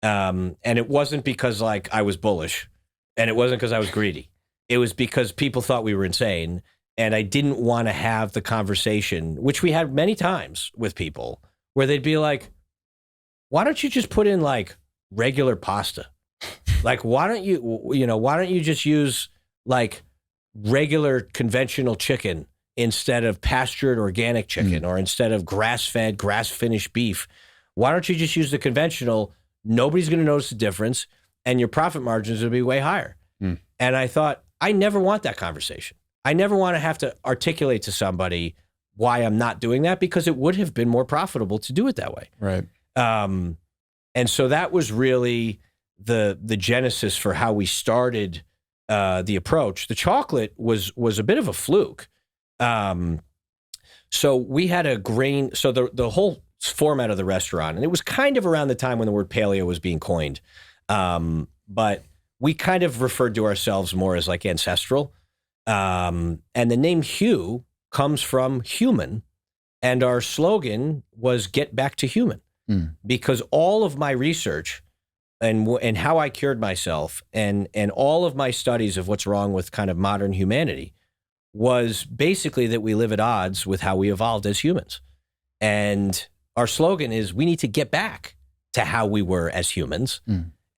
And it wasn't because like I was bullish, and it wasn't because I was greedy. It was because people thought we were insane, and I didn't want to have the conversation, which we had many times with people, where they'd be like, why don't you just put in like regular pasta? Like, why don't you just use like regular conventional chicken instead of pastured organic chicken, or instead of grass-fed, grass-finished beef? Why don't you just use the conventional? Nobody's going to notice the difference, and your profit margins will be way higher. And I thought, I never want that conversation. I never want to have to articulate to somebody why I'm not doing that, because it would have been more profitable to do it that way. Right. And so that was really the genesis for how we started the approach. The chocolate was a bit of a fluke. So we had a grain. So the whole format of the restaurant, and it was kind of around the time when the word paleo was being coined, but we kind of referred to ourselves more as like ancestral, and the name Hugh comes from human, and our slogan was "Get Back to Human," because all of my research and how I cured myself and all of my studies of what's wrong with kind of modern humanity was basically that we live at odds with how we evolved as humans. And our slogan is, we need to get back to how we were as humans.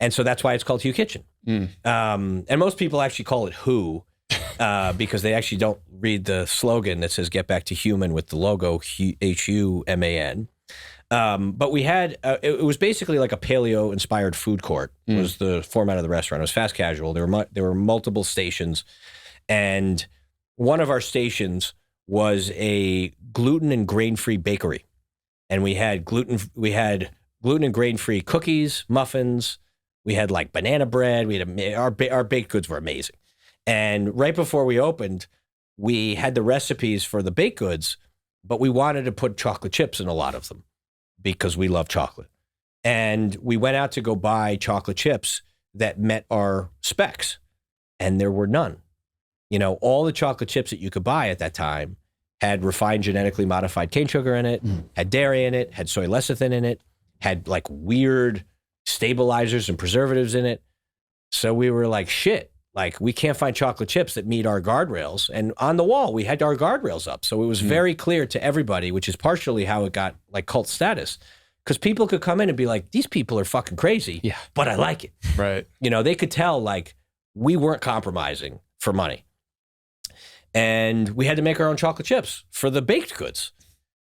And so that's why it's called Hugh Kitchen. And most people actually call it Who, because they actually don't read the slogan that says "Get Back to Human" with the logo HUMAN. But we had, it was basically like a paleo-inspired food court was the format of the restaurant. It was fast casual. There were multiple stations. And one of our stations was a gluten and grain-free bakery. And we had gluten and grain-free cookies, muffins. We had like banana bread. We had our baked goods were amazing. And right before we opened, we had the recipes for the baked goods, but we wanted to put chocolate chips in a lot of them because we love chocolate. And we went out to go buy chocolate chips that met our specs, and there were none. All the chocolate chips that you could buy at that time had refined genetically modified cane sugar in it, had dairy in it, had soy lecithin in it, had like weird stabilizers and preservatives in it. So we were like, shit, like we can't find chocolate chips that meet our guardrails. And on the wall, we had our guardrails up. So it was very clear to everybody, which is partially how it got like cult status. Because people could come in and be like, these people are fucking crazy, but I like it. Right. They could tell like we weren't compromising for money. And we had to make our own chocolate chips for the baked goods.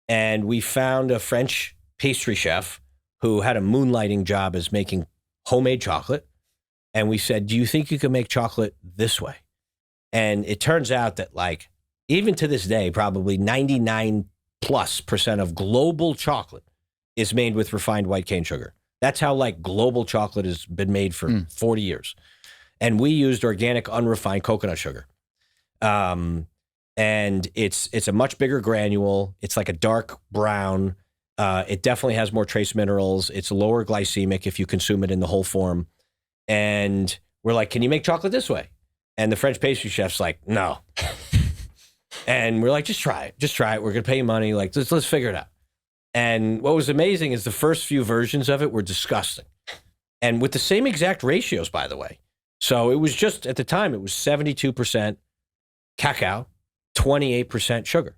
And we found a French pastry chef who had a moonlighting job as making homemade chocolate. And we said, do you think you can make chocolate this way? And it turns out that like, even to this day, probably 99+% of global chocolate is made with refined white cane sugar. That's how like global chocolate has been made for 40 years. And we used organic unrefined coconut sugar. And it's a much bigger granule. It's like a dark brown. It definitely has more trace minerals. It's lower glycemic if you consume it in the whole form. And we're like, can you make chocolate this way? And the French pastry chef's like, no. And we're like, just try it. Just try it. We're going to pay you money. Like, let's figure it out. And what was amazing is the first few versions of it were disgusting. And with the same exact ratios, by the way. So it was just, at the time, it was 72% cacao, 28% sugar.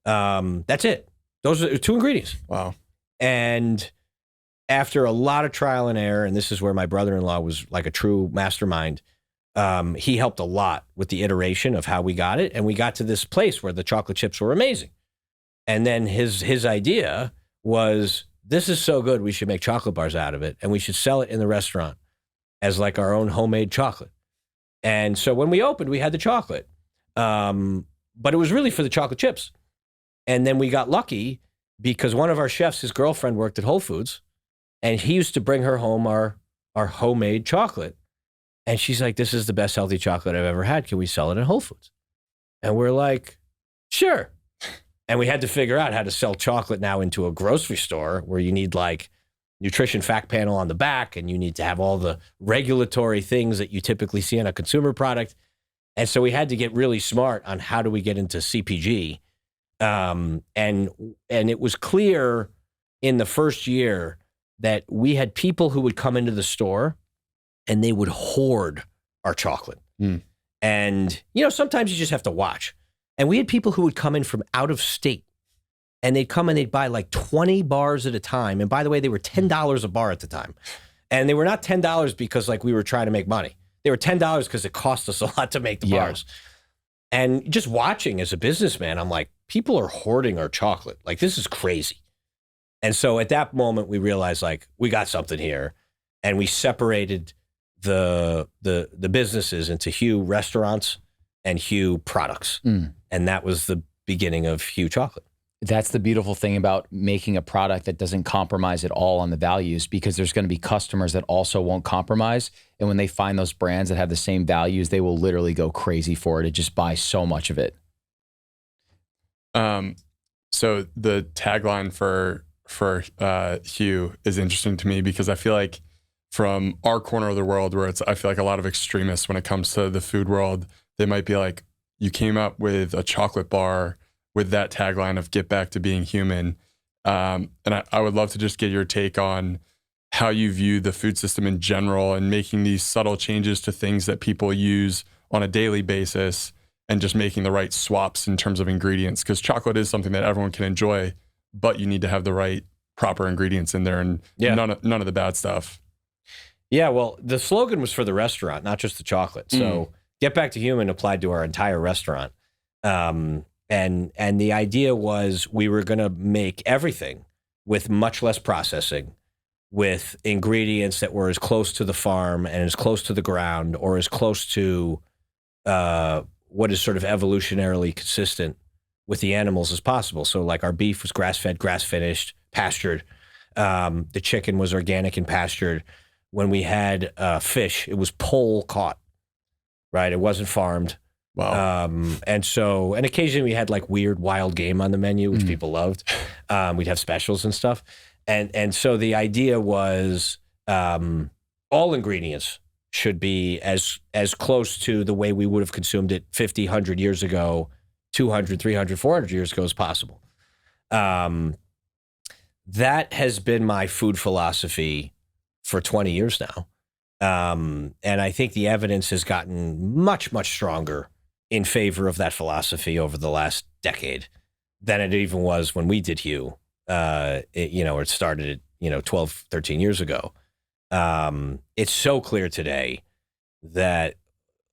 That's it. Those are 2 ingredients. Wow. And after a lot of trial and error, and this is where my brother-in-law was like a true mastermind, he helped a lot with the iteration of how we got it. And we got to this place where the chocolate chips were amazing. And then his idea was, this is so good, we should make chocolate bars out of it. And we should sell it in the restaurant as like our own homemade chocolate. And so when we opened, we had the chocolate. But it was really for the chocolate chips. And then we got lucky because one of our chefs, his girlfriend worked at Whole Foods, and he used to bring her home our homemade chocolate. And she's like, this is the best healthy chocolate I've ever had. Can we sell it at Whole Foods? And we're like, sure. And we had to figure out how to sell chocolate now into a grocery store where you need like nutrition fact panel on the back and you need to have all the regulatory things that you typically see in a consumer product. And so we had to get really smart on how do we get into CPG. And it was clear in the first year that we had people who would come into the store and they would hoard our chocolate. And, you know, sometimes you just have to watch. And we had people who would come in from out of state and they'd come and they'd buy like 20 bars at a time. And by the way, they were $10 a bar at the time. And they were not $10 because like we were trying to make money. They were $10 because it cost us a lot to make the bars. And just watching as a businessman, I'm like, people are hoarding our chocolate. Like, this is crazy. And so at that moment, we realized like we got something here, and we separated the businesses into Hue restaurants and Hue products. And that was the beginning of Hue chocolate. That's the beautiful thing about making a product that doesn't compromise at all on the values, because there's going to be customers that also won't compromise. And when they find those brands that have the same values, they will literally go crazy for it and just buy so much of it. So the tagline for Hue is interesting to me because I feel like from our corner of the world where I feel like a lot of extremists when it comes to the food world, they might be like, you came up with a chocolate bar with that tagline of get back to being human. And I would love to just get your take on how you view the food system in general and making these subtle changes to things that people use on a daily basis and just making the right swaps in terms of ingredients. Because chocolate is something that everyone can enjoy, but you need to have the right proper ingredients in there and none of the bad stuff. Yeah, well, the slogan was for the restaurant, not just the chocolate. So get back to human applied to our entire restaurant. And the idea was we were going to make everything with much less processing, with ingredients that were as close to the farm and as close to the ground or as close to what is sort of evolutionarily consistent with the animals as possible. So like our beef was grass-fed, grass-finished, pastured. The chicken was organic and pastured. When we had fish, it was pole caught, right? It wasn't farmed. Wow. And occasionally we had like weird wild game on the menu, which people loved. We'd have specials and stuff. And so the idea was all ingredients should be as close to the way we would have consumed it 50, 100 years ago, 200, 300, 400 years ago as possible. That has been my food philosophy for 20 years now. And I think the evidence has gotten much, much stronger in favor of that philosophy over the last decade than it even was when we did Hue. It started 12, 13 years ago. It's so clear today that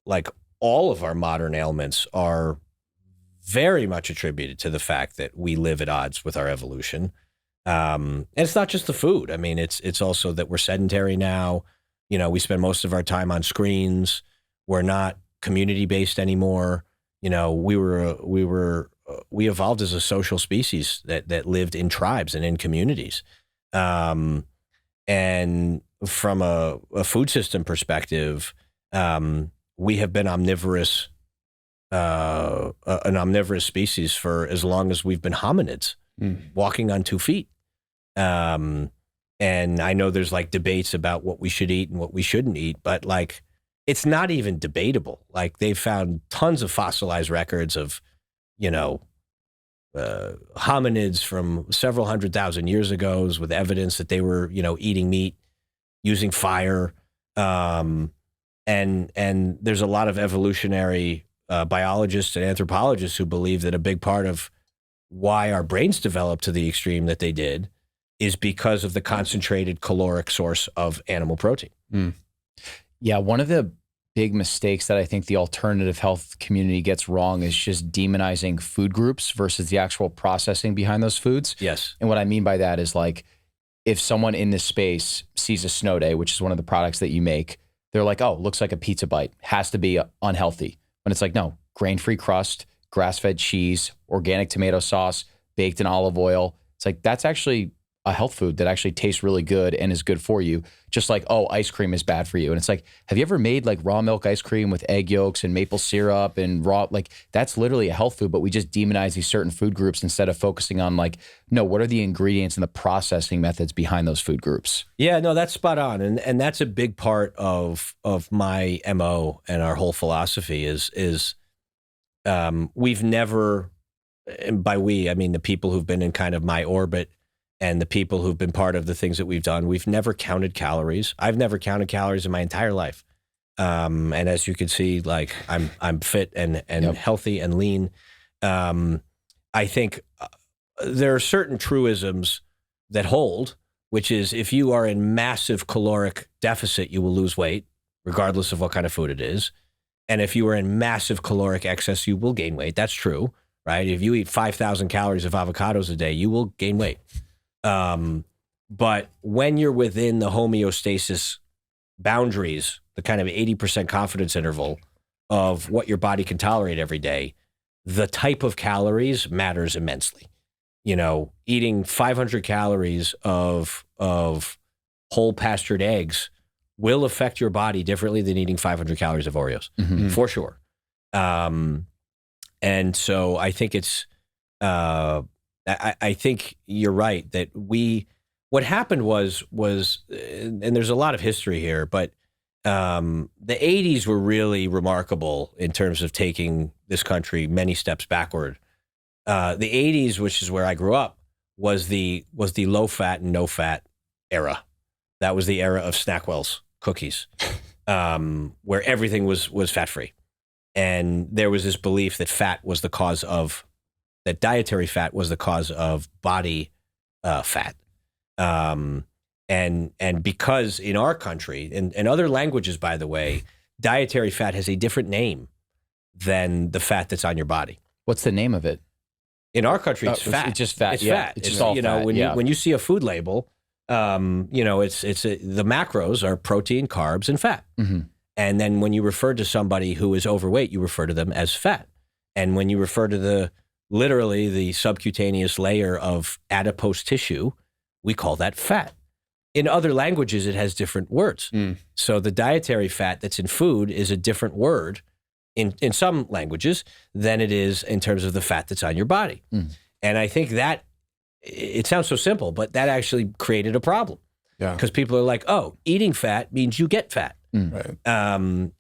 like all of our modern ailments are very much attributed to the fact that we live at odds with our evolution. And it's not just the food. I mean, it's also that we're sedentary now. You know, we spend most of our time on screens. We're not community-based anymore. You know, we evolved as a social species that lived in tribes and in communities. And from a food system perspective, we have been omnivorous, an omnivorous species for as long as we've been hominids, walking on 2 feet. And I know there's like debates about what we should eat and what we shouldn't eat, but like, it's not even debatable. Like they've found tons of fossilized records of, hominids from several 100,000 years ago with evidence that they were, eating meat, using fire. And there's a lot of evolutionary biologists and anthropologists who believe that a big part of why our brains developed to the extreme that they did is because of the concentrated caloric source of animal protein. Yeah, one of the big mistakes that I think the alternative health community gets wrong is just demonizing food groups versus the actual processing behind those foods. Yes. And what I mean by that is like, if someone in this space sees a snow day, which is one of the products that you make, they're like, oh, looks like a pizza bite, has to be unhealthy. When it's like, no, grain-free crust, grass-fed cheese, organic tomato sauce, baked in olive oil. It's like, that's actually a health food that actually tastes really good and is good for you. Just like, oh, ice cream is bad for you. And it's like, have you ever made like raw milk ice cream with egg yolks and maple syrup and raw, like that's literally a health food, but we just demonize these certain food groups instead of focusing on like, no, what are the ingredients and the processing methods behind those food groups? Yeah, no, that's spot on. And that's a big part of my MO and our whole philosophy is we've never, and by we, I mean the people who've been in kind of my orbit and the people who've been part of the things that we've done, we've never counted calories. I've never counted calories in my entire life. And as you can see, like I'm fit and Yep. healthy and lean. I think there are certain truisms that hold, which is if you are in massive caloric deficit, you will lose weight, regardless of what kind of food it is. And if you are in massive caloric excess, you will gain weight. That's true, right? If you eat 5,000 calories of avocados a day, you will gain weight. But when you're within the homeostasis boundaries, the kind of 80% confidence interval of what your body can tolerate every day, the type of calories matters immensely. You know, eating 500 calories of whole pastured eggs will affect your body differently than eating 500 calories of Oreos, for sure. And so I think it's, I think you're right that what happened was, and there's a lot of history here, but the 80s were really remarkable in terms of taking this country many steps backward. The 80s, which is where I grew up, was the low fat and no fat era. That was the era of Snackwell's cookies, where everything was fat free, and there was this belief that dietary fat was the cause of body fat. And because in our country and other languages, by the way, dietary fat has a different name than the fat that's on your body. What's the name of it? In our country, it's fat. It's just fat. It's yeah. fat. It's just all fat. When you see a food label, the macros are protein, carbs, and fat. Mm-hmm. And then when you refer to somebody who is overweight, you refer to them as fat. And when you refer to literally the subcutaneous layer of adipose tissue, we call that fat. In other languages, it has different words. So the dietary fat that's in food is a different word in some languages than it is in terms of the fat that's on your body. And I think that it sounds so simple, but that actually created a problem. Yeah. Because people are like, oh, eating fat means you get fat. Right. And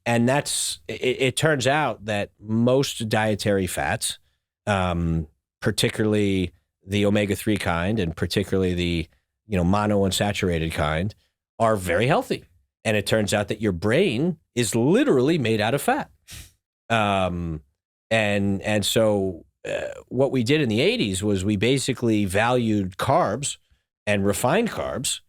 it turns out that most dietary fats, particularly the omega-3 kind and particularly the monounsaturated kind, are very healthy. And it turns out that your brain is literally made out of fat. And so what we did in the 80s was we basically valued carbs and refined carbs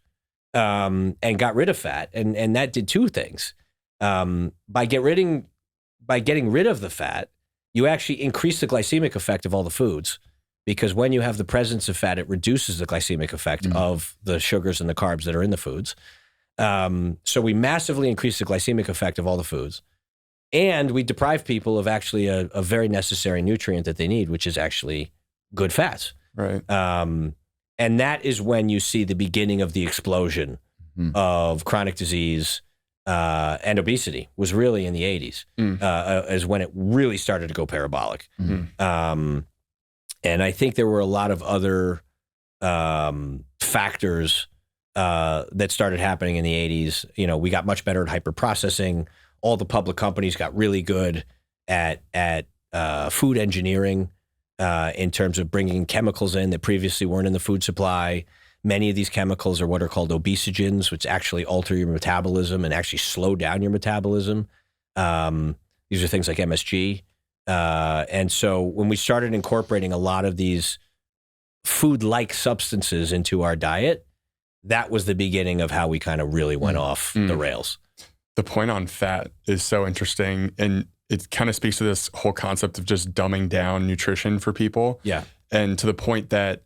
and got rid of fat. And that did two things. By getting rid of the fat, you actually increase the glycemic effect of all the foods, because when you have the presence of fat, it reduces the glycemic effect of the sugars and the carbs that are in the foods. So we massively increase the glycemic effect of all the foods. And we deprive people of actually a very necessary nutrient that they need, which is actually good fats. Right. And that is when you see the beginning of the explosion of chronic disease and obesity, was really in the 80s, is when it really started to go parabolic. And I think there were a lot of other factors that started happening in the 80s. We got much better at hyperprocessing. All the public companies got really good at food engineering in terms of bringing chemicals in that previously weren't in the food supply. Many of these chemicals are what are called obesogens, which actually alter your metabolism and actually slow down your metabolism. These are things like MSG. And so when we started incorporating a lot of these food-like substances into our diet, that was the beginning of how we kind of really went off the rails. The point on fat is so interesting, and it kind of speaks to this whole concept of just dumbing down nutrition for people. Yeah. And to the point that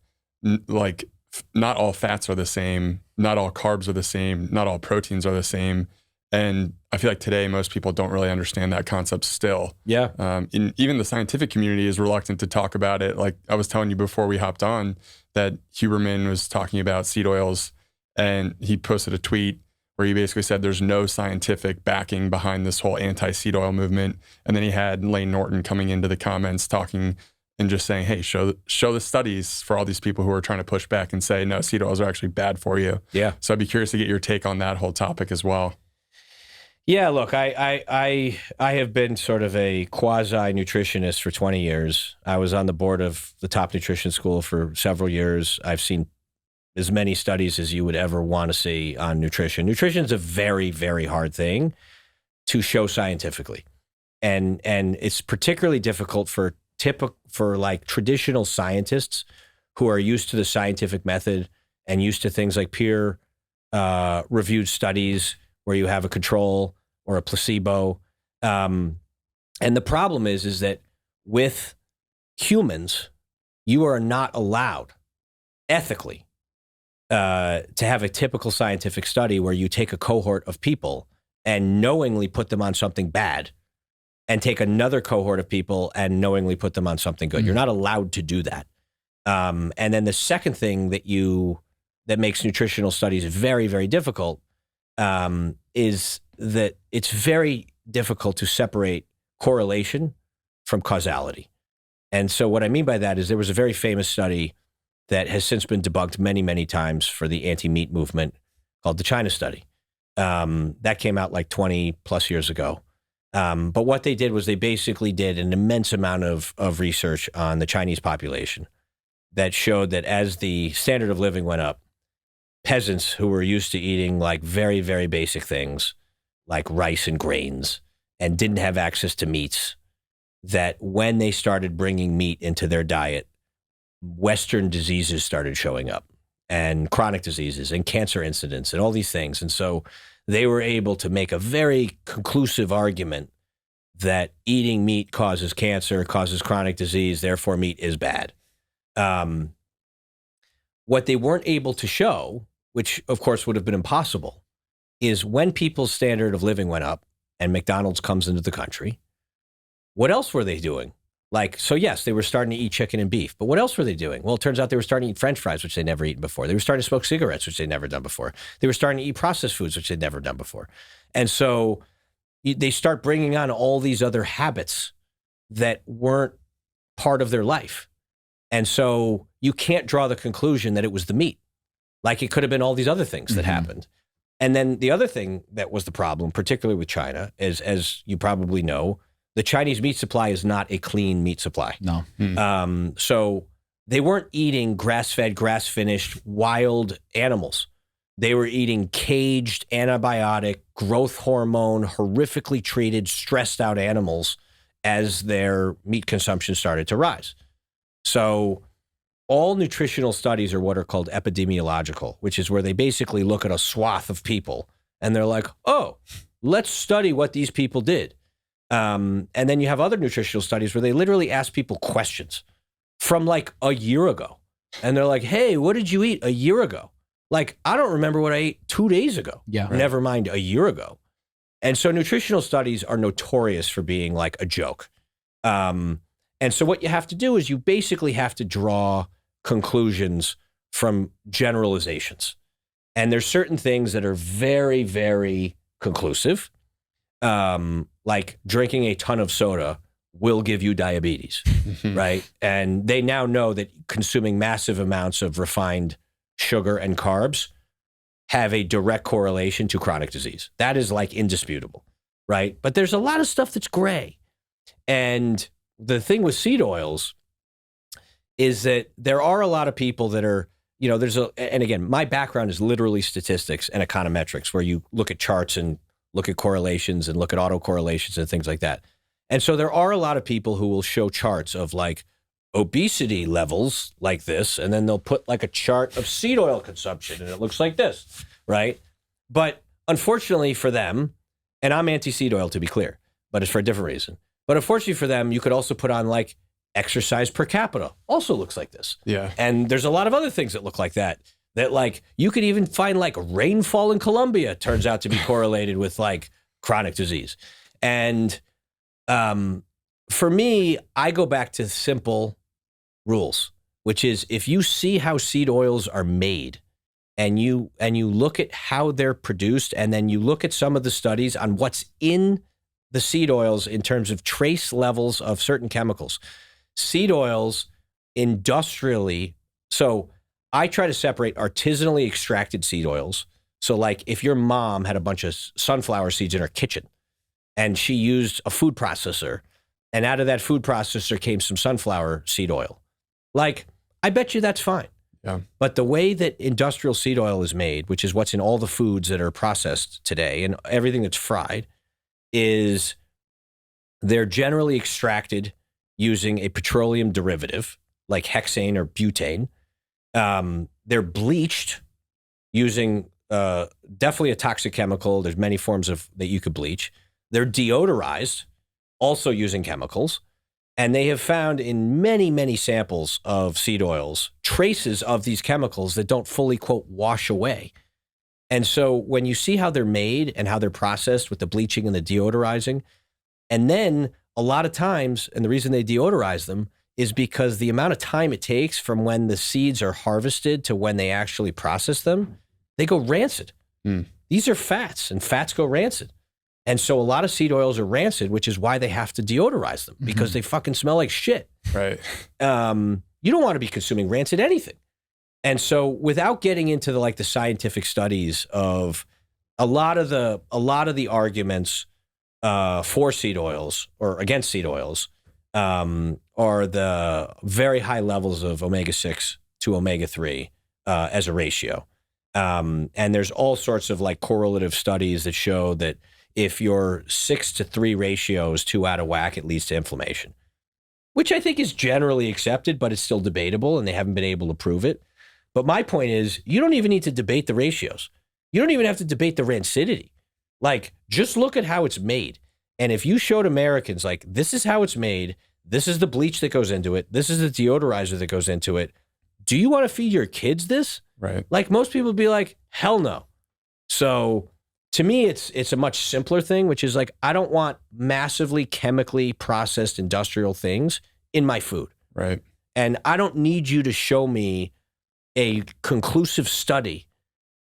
not all fats are the same, not all carbs are the same, not all proteins are the same. And I feel like today most people don't really understand that concept still. Yeah. Even the scientific community is reluctant to talk about it. Like I was telling you before we hopped on that Huberman was talking about seed oils, and he posted a tweet where he basically said there's no scientific backing behind this whole anti-seed oil movement. And then he had Lane Norton coming into the comments talking and just saying, hey, show the studies for all these people who are trying to push back and say, no, seed oils are actually bad for you. Yeah. So I'd be curious to get your take on that whole topic as well. Yeah, look, I have been sort of a quasi-nutritionist for 20 years. I was on the board of the top nutrition school for several years. I've seen as many studies as you would ever want to see on nutrition. Nutrition is a very, very hard thing to show scientifically. And it's particularly difficult for like traditional scientists who are used to the scientific method and used to things like peer reviewed studies where you have a control or a placebo. And the problem is that with humans, you are not allowed ethically to have a typical scientific study where you take a cohort of people and knowingly put them on something bad and take another cohort of people and knowingly put them on something good. You're not allowed to do that. And then the second thing that makes nutritional studies very, very difficult is that it's very difficult to separate correlation from causality. And so what I mean by that is there was a very famous study that has since been debunked many, many times for the anti-meat movement called the China study. That came out like 20 plus years ago. But what they did was they basically did an immense amount of research on the Chinese population that showed that as the standard of living went up, peasants who were used to eating like very, very basic things like rice and grains and didn't have access to meats, that when they started bringing meat into their diet, Western diseases started showing up and chronic diseases and cancer incidents and all these things. And so they were able to make a very conclusive argument that eating meat causes cancer, causes chronic disease, therefore meat is bad. What they weren't able to show, which of course would have been impossible, is when people's standard of living went up and McDonald's comes into the country, what else were they doing? Like, so yes, they were starting to eat chicken and beef, but what else were they doing? Well, it turns out they were starting to eat French fries, which they'd never eaten before. They were starting to smoke cigarettes, which they'd never done before. They were starting to eat processed foods, which they'd never done before. And so they start bringing on all these other habits that weren't part of their life. And so you can't draw the conclusion that it was the meat. Like it could have been all these other things that happened. And then the other thing that was the problem, particularly with China, is, as you probably know, the Chinese meat supply is not a clean meat supply. No. So they weren't eating grass-fed, grass-finished, wild animals. They were eating caged, antibiotic, growth hormone, horrifically treated, stressed out animals as their meat consumption started to rise. So all nutritional studies are what are called epidemiological, which is where they basically look at a swath of people and they're like, oh, let's study what these people did. And then you have other nutritional studies where they literally ask people questions from like a year ago. And they're like, hey, what did you eat a year ago? Like, I don't remember what I ate 2 days ago. Yeah. Right. Never mind a year ago. And so nutritional studies are notorious for being like a joke. And so what you have to do is you basically have to draw conclusions from generalizations. And there's certain things that are very, very conclusive. Like drinking a ton of soda will give you diabetes, right? And they now know that consuming massive amounts of refined sugar and carbs have a direct correlation to chronic disease. That is like indisputable, right? But there's a lot of stuff that's gray. And the thing with seed oils is that there are a lot of people that are, you know, and again, my background is literally statistics and econometrics, where you look at charts and look at correlations and look at autocorrelations and things like that. And so there are a lot of people who will show charts of like obesity levels like this, and then they'll put like a chart of seed oil consumption and it looks like this, right? But unfortunately for them, and I'm anti-seed oil to be clear, but it's for a different reason. But unfortunately for them, you could also put on like exercise per capita, also looks like this. Yeah. And there's a lot of other things that look like that that like you could even find like rainfall in Colombia turns out to be correlated with like chronic disease. And for me, I go back to simple rules, which is if you see how seed oils are made and you look at how they're produced, and then you look at some of the studies on what's in the seed oils in terms of trace levels of certain chemicals. Seed oils industrially, so I try to separate artisanally extracted seed oils. So like if your mom had a bunch of sunflower seeds in her kitchen and she used a food processor, and out of that food processor came some sunflower seed oil, like I bet you that's fine. Yeah. But the way that industrial seed oil is made, which is what's in all the foods that are processed today and everything that's fried, is they're generally extracted using a petroleum derivative like hexane or butane. They're bleached using definitely a toxic chemical. There's many forms of that you could bleach. They're deodorized, also using chemicals. And they have found in many, many samples of seed oils traces of these chemicals that don't fully, quote, wash away. And so when you see how they're made and how they're processed with the bleaching and the deodorizing, and then a lot of times, and the reason they deodorize them is because the amount of time it takes from when the seeds are harvested to when they actually process them, they go rancid. These are fats, and fats go rancid. And so a lot of seed oils are rancid, which is why they have to deodorize them, because they fucking smell like shit. Right. You don't want to be consuming rancid anything. And so without getting into the scientific studies of a lot of the arguments for seed oils or against seed oils are the very high levels of omega-6 to omega-3 as a ratio. And there's all sorts of like correlative studies that show that if your 6-to-3 ratio is too out of whack, it leads to inflammation, which I think is generally accepted, but it's still debatable and they haven't been able to prove it. But my point is, you don't even need to debate the ratios. You don't even have to debate the rancidity. Like, just look at how it's made. And if you showed Americans, like, this is how it's made, this is the bleach that goes into it, this is the deodorizer that goes into it, do you want to feed your kids this? Right. Like, most people would be like, hell no. So to me, it's a much simpler thing, which is like, I don't want massively chemically processed industrial things in my food. Right. And I don't need you to show me a conclusive study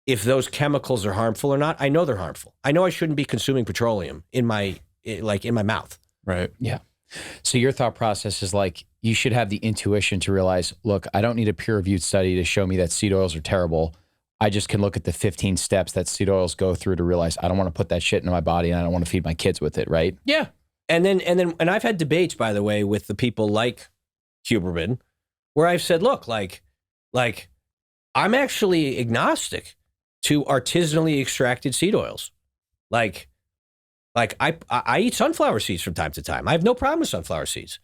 if those chemicals are harmful or not. I know they're harmful. I know I shouldn't be consuming petroleum in my mouth. Right. Yeah. So your thought process is like, you should have the intuition to realize, look, I don't need a peer-reviewed study to show me that seed oils are terrible. I just can look at the 15 steps that seed oils go through to realize I don't want to put that shit into my body and I don't want to feed my kids with it, right? Yeah. And I've had debates, by the way, with the people like Huberman, where I've said, look, like I'm actually agnostic to artisanally extracted seed oils. Like I eat sunflower seeds from time to time. I have no problem with sunflower seeds.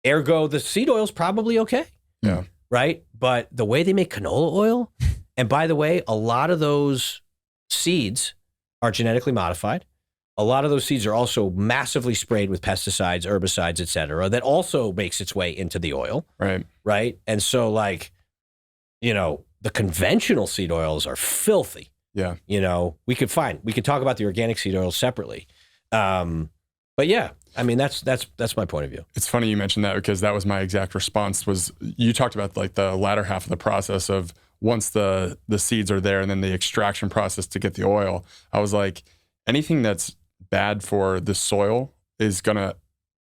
Ergo, the seed oil's probably okay. Yeah. Right? But the way they make canola oil, and by the way, a lot of those seeds are genetically modified. A lot of those seeds are also massively sprayed with pesticides, herbicides, et cetera, that also makes its way into the oil. Right. Right. And so the conventional seed oils are filthy. Yeah. We could talk about the organic seed oils separately. But yeah, I mean, that's my point of view. It's funny you mentioned that because that was my exact response. Was you talked about like the latter half of the process of once the seeds are there and then the extraction process to get the oil. I was like, anything that's bad for the soil is going to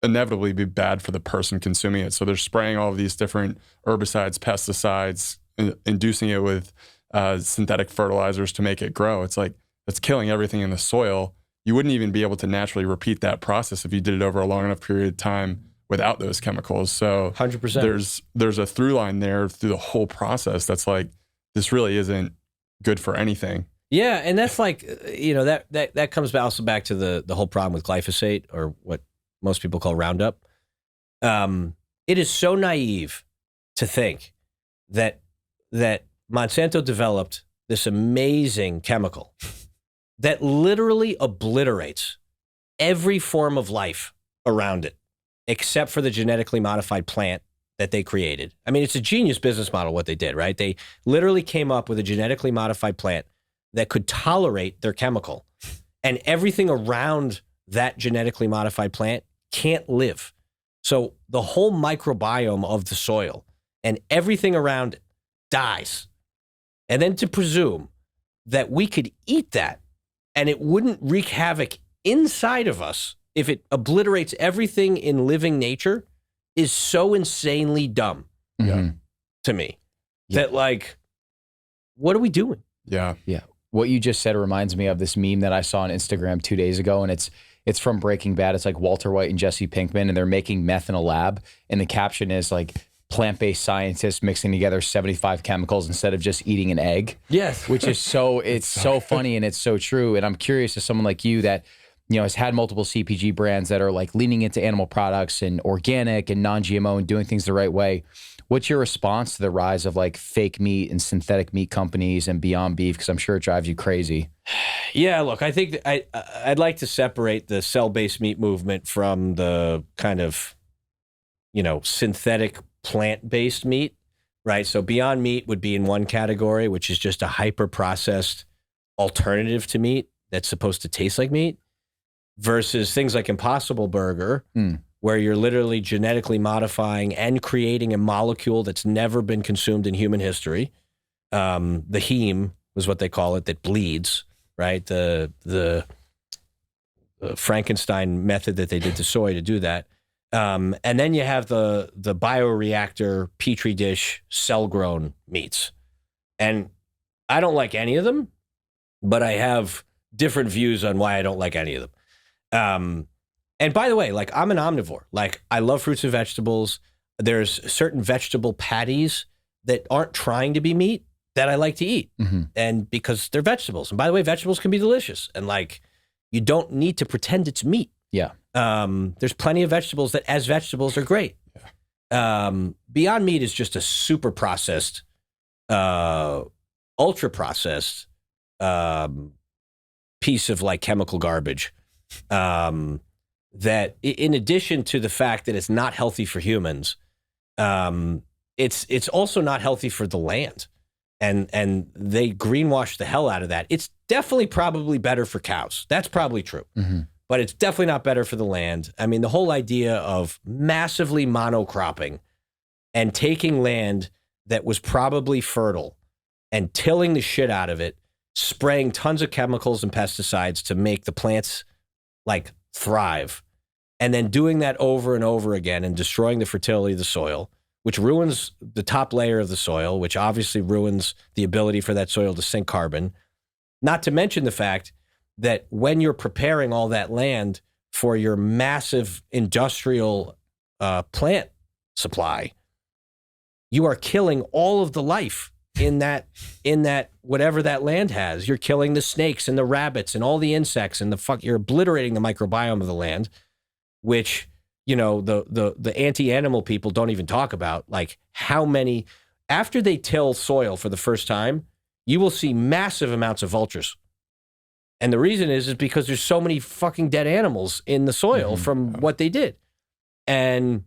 inevitably be bad for the person consuming it. So they're spraying all of these different herbicides, pesticides, inducing it with synthetic fertilizers to make it grow. It's like, that's killing everything in the soil. You wouldn't even be able to naturally repeat that process if you did it over a long enough period of time without those chemicals. So 100%. There's a through line there through the whole process that's like, this really isn't good for anything. Yeah, and that's like, that comes also back to the whole problem with glyphosate, or what most people call Roundup. It is so naive to think that Monsanto developed this amazing chemical that literally obliterates every form of life around it, except for the genetically modified plant that they created. I mean, it's a genius business model what they did, right? They literally came up with a genetically modified plant that could tolerate their chemical. And everything around that genetically modified plant can't live. So the whole microbiome of the soil and everything around it dies. And then to presume that we could eat that and it wouldn't wreak havoc inside of us if it obliterates everything in living nature is so insanely dumb to me that, like, what are we doing? Yeah. Yeah. What you just said reminds me of this meme that I saw on Instagram 2 days ago, and it's from Breaking Bad. It's like Walter White and Jesse Pinkman, and they're making meth in a lab, and the caption is like, plant-based scientists mixing together 75 chemicals instead of just eating an egg. Yes. Which is it's so funny and it's so true. And I'm curious, as someone like you that, you know, has had multiple CPG brands that are like leaning into animal products and organic and non-GMO and doing things the right way, what's your response to the rise of like fake meat and synthetic meat companies and Beyond Beef? Because I'm sure it drives you crazy. Yeah, look, I think that I'd like to separate the cell-based meat movement from the kind of, you know, synthetic plant-based meat, right? So Beyond Meat would be in one category, which is just a hyper-processed alternative to meat that's supposed to taste like meat, versus things like Impossible Burger, where you're literally genetically modifying and creating a molecule that's never been consumed in human history. The heme was what they call it, that bleeds, right? The Frankenstein method that they did to soy to do that. And then you have the bioreactor petri dish cell-grown meats. And I don't like any of them, but I have different views on why I don't like any of them. And by the way, like, I'm an omnivore. Like, I love fruits and vegetables. There's certain vegetable patties that aren't trying to be meat that I like to eat. And because they're vegetables. And by the way, vegetables can be delicious. And like, you don't need to pretend it's meat. Yeah. There's plenty of vegetables that as vegetables are great. Beyond Meat is just a super processed, ultra processed piece of like chemical garbage. That in addition to the fact that it's not healthy for humans, it's also not healthy for the land. And they greenwash the hell out of that. It's definitely probably better for cows. That's probably true. But it's definitely not better for the land. I mean, the whole idea of massively monocropping and taking land that was probably fertile and tilling the shit out of it, spraying tons of chemicals and pesticides to make the plants like thrive, and then doing that over and over again and destroying the fertility of the soil, which ruins the top layer of the soil, which obviously ruins the ability for that soil to sink carbon. Not to mention the fact that when you're preparing all that land for your massive industrial plant supply, you are killing all of the life in that whatever that land has. You're killing the snakes and the rabbits and all the insects and you're obliterating the microbiome of the land, which, you know, the anti-animal people don't even talk about. Like, how many, after they till soil for the first time, you will see massive amounts of vultures. And the reason is because there's so many fucking dead animals in the soil from what they did. And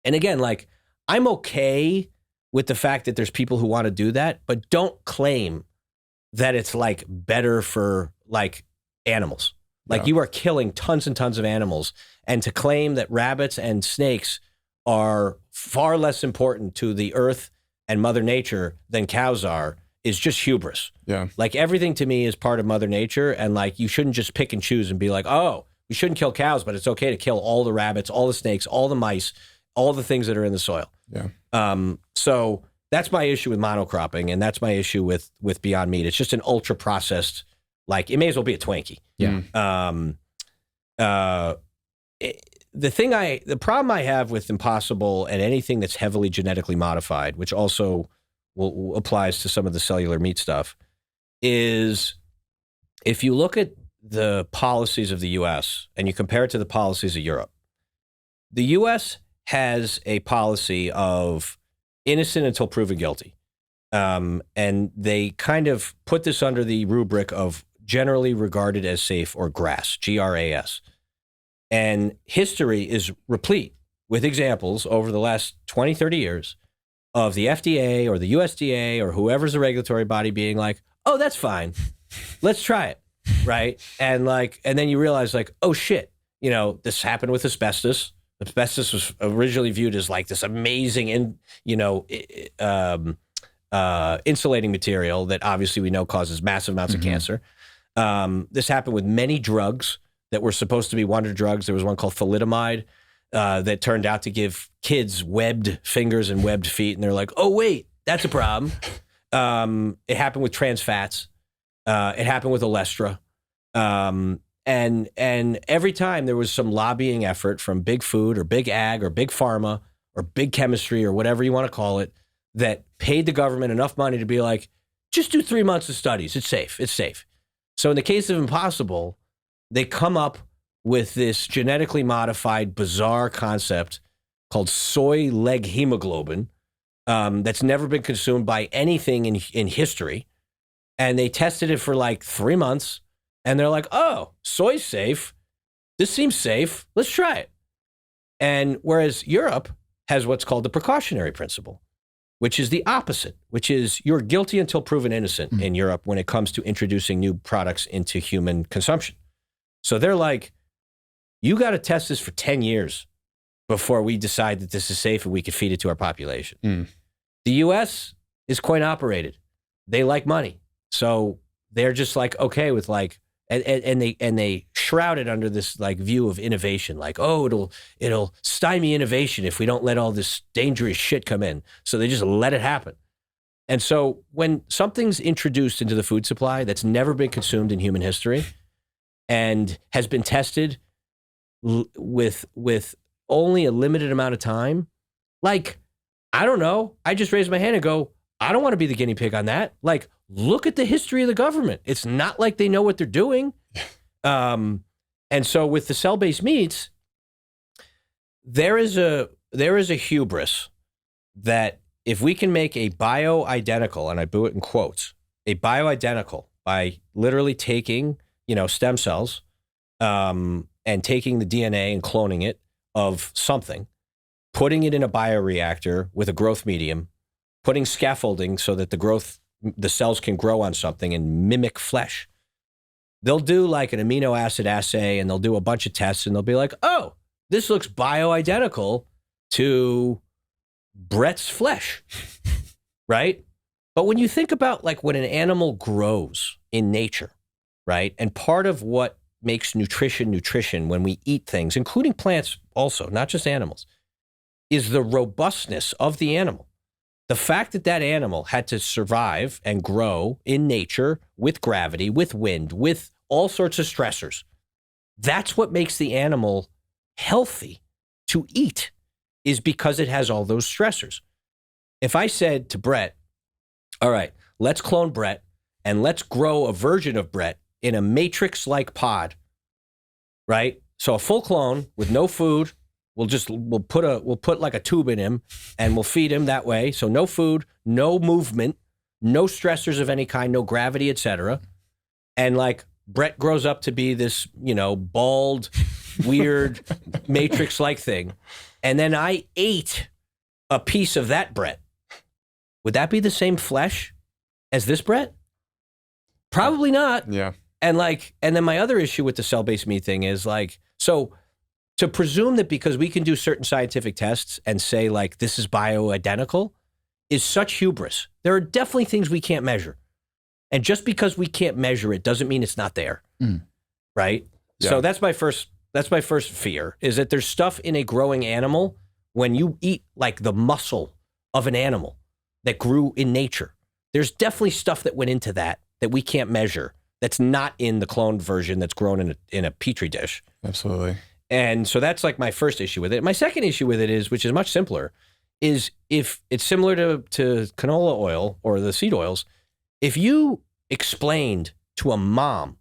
again, like, I'm okay with the fact that there's people who want to do that, but don't claim that it's like better for like animals. Like, you are killing tons and tons of animals. And to claim that rabbits and snakes are far less important to the earth and Mother Nature than cows are is just hubris. Yeah. Like, everything to me is part of Mother Nature, and like, you shouldn't just pick and choose and be like, oh, we shouldn't kill cows, but it's okay to kill all the rabbits, all the snakes, all the mice, all the things that are in the soil. Yeah. So that's my issue with monocropping, and that's my issue with Beyond Meat. It's just an ultra processed, like, it may as well be a Twinkie. Yeah. The problem I have with Impossible and anything that's heavily genetically modified, which also applies to some of the cellular meat stuff, is if you look at the policies of the U.S. and you compare it to the policies of Europe, the U.S. has a policy of innocent until proven guilty. And they kind of put this under the rubric of generally regarded as safe, or GRAS, G-R-A-S. And history is replete with examples over the last 20, 30 years of the FDA or the USDA or whoever's the regulatory body being like, oh, that's fine. Let's try it. Right. And then you realize like, oh shit, this happened with asbestos. Asbestos was originally viewed as like this amazing, insulating material that obviously we know causes massive amounts of cancer. This happened with many drugs that were supposed to be wonder drugs. There was one called thalidomide that turned out to give kids webbed fingers and webbed feet. And they're like, oh, wait, that's a problem. It happened with trans fats. It happened with Olestra. And every time there was some lobbying effort from big food or big ag or big pharma or big chemistry or whatever you want to call it that paid the government enough money to be like, just do 3 months of studies. It's safe. It's safe. So in the case of Impossible, they come up with this genetically modified, bizarre concept called soy leg hemoglobin that's never been consumed by anything in history. And they tested it for like 3 months. And they're like, oh, soy's safe. This seems safe. Let's try it. And whereas Europe has what's called the precautionary principle, which is the opposite, which is you're guilty until proven innocent in Europe when it comes to introducing new products into human consumption. So they're like, you got to test this for 10 years before we decide that this is safe and we could feed it to our population. The US is coin operated. They like money. So they're just like, okay with like, and they shroud it under this like view of innovation, like, oh, it'll stymie innovation if we don't let all this dangerous shit come in. So they just let it happen. And so when something's introduced into the food supply that's never been consumed in human history and has been tested with only a limited amount of time, like, I don't know, I just raise my hand and go, I don't want to be the guinea pig on that. Like, look at the history of the government. It's not like they know what they're doing. And so with the cell-based meats, there is a hubris that if we can make a bioidentical, and I do it in quotes, a bioidentical by literally taking, stem cells and taking the DNA and cloning it of something, putting it in a bioreactor with a growth medium, putting scaffolding so that the cells can grow on something and mimic flesh. They'll do like an amino acid assay and they'll do a bunch of tests and they'll be like, oh, this looks bioidentical to Brett's flesh, right? But when you think about like when an animal grows in nature, right? And part of what makes nutrition when we eat things, including plants also, not just animals, is the robustness of the animal. The fact that that animal had to survive and grow in nature with gravity, with wind, with all sorts of stressors, that's what makes the animal healthy to eat, is because it has all those stressors. If I said to Brett, all right, let's clone Brett and let's grow a version of Brett in a matrix-like pod, right? So a full clone with no food. We'll put like a tube in him and we'll feed him that way. So no food, no movement, no stressors of any kind, no gravity, etc. And like Brett grows up to be this, bald, weird matrix-like thing. And then I ate a piece of that Brett. Would that be the same flesh as this Brett? Probably not. Yeah. And then my other issue with the cell-based meat thing is like, so to presume that because we can do certain scientific tests and say like this is bioidentical is such hubris. There are definitely things we can't measure. And just because we can't measure it doesn't mean it's not there. Right? Yeah. So that's my first fear, is that there's stuff in a growing animal when you eat like the muscle of an animal that grew in nature. There's definitely stuff that went into that we can't measure, that's not in the cloned version that's grown in a petri dish. Absolutely. And so that's like my first issue with it. My second issue with it is, which is much simpler, is if it's similar to canola oil or the seed oils, if you explained to a mom,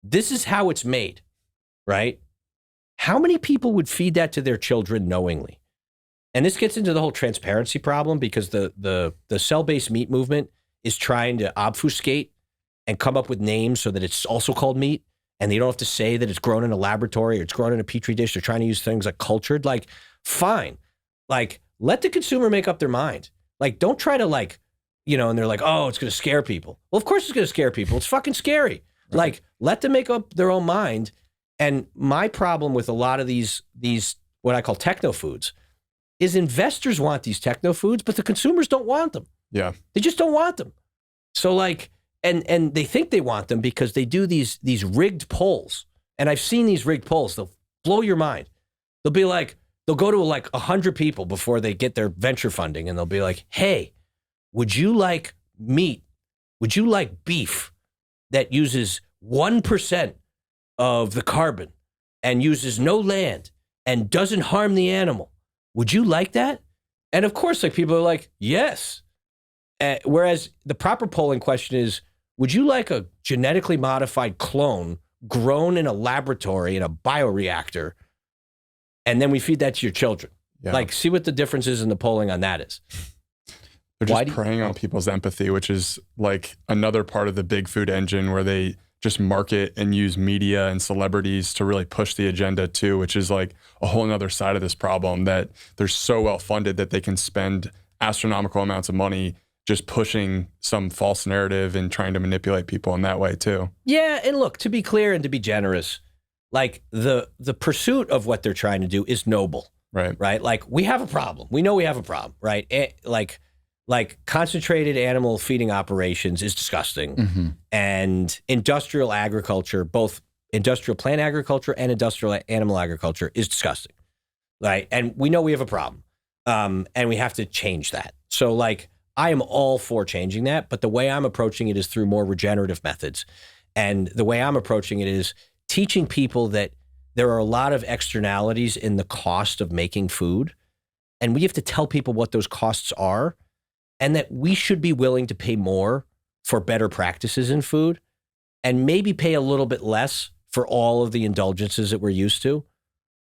this is how it's made, right? How many people would feed that to their children knowingly? And this gets into the whole transparency problem, because the cell-based meat movement is trying to obfuscate and come up with names so that it's also called meat. And they don't have to say that it's grown in a laboratory or it's grown in a petri dish. They're trying to use things like cultured. Like, Fine. Like, let the consumer make up their mind. Like, don't try to like, and they're like, oh, it's going to scare people. Well, of course it's going to scare people. It's fucking scary. Right. Like, let them make up their own mind. And my problem with a lot of these what I call techno foods is investors want these techno foods, but the consumers don't want them. Yeah. They just don't want them. So like, and they think they want them because they do these rigged polls. And I've seen these rigged polls. They'll blow your mind. They'll be like, they'll go to like 100 people before they get their venture funding. And they'll be like, hey, would you like meat? Would you like beef that uses 1% of the carbon and uses no land and doesn't harm the animal? Would you like that? And of course, like people are like, yes. Whereas the proper polling question is, would you like a genetically modified clone grown in a laboratory in a bioreactor, and then we feed that to your children? Yeah. Like, see what the difference is in the polling on that is. They're just preying on people's empathy, which is like another part of the big food engine where they just market and use media and celebrities to really push the agenda too, which is like a whole nother side of this problem, that they're so well funded that they can spend astronomical amounts of money just pushing some false narrative and trying to manipulate people in that way too. Yeah, and look, to be clear and to be generous, like the pursuit of what they're trying to do is noble. Right? Like, we have a problem. We know we have a problem, right? Like concentrated animal feeding operations is disgusting. Mm-hmm. And industrial agriculture, both industrial plant agriculture and industrial animal agriculture, is disgusting, right? And we know we have a problem, and we have to change that. So like, I am all for changing that, but the way I'm approaching it is through more regenerative methods. And the way I'm approaching it is teaching people that there are a lot of externalities in the cost of making food, and we have to tell people what those costs are, and that we should be willing to pay more for better practices in food, and maybe pay a little bit less for all of the indulgences that we're used to.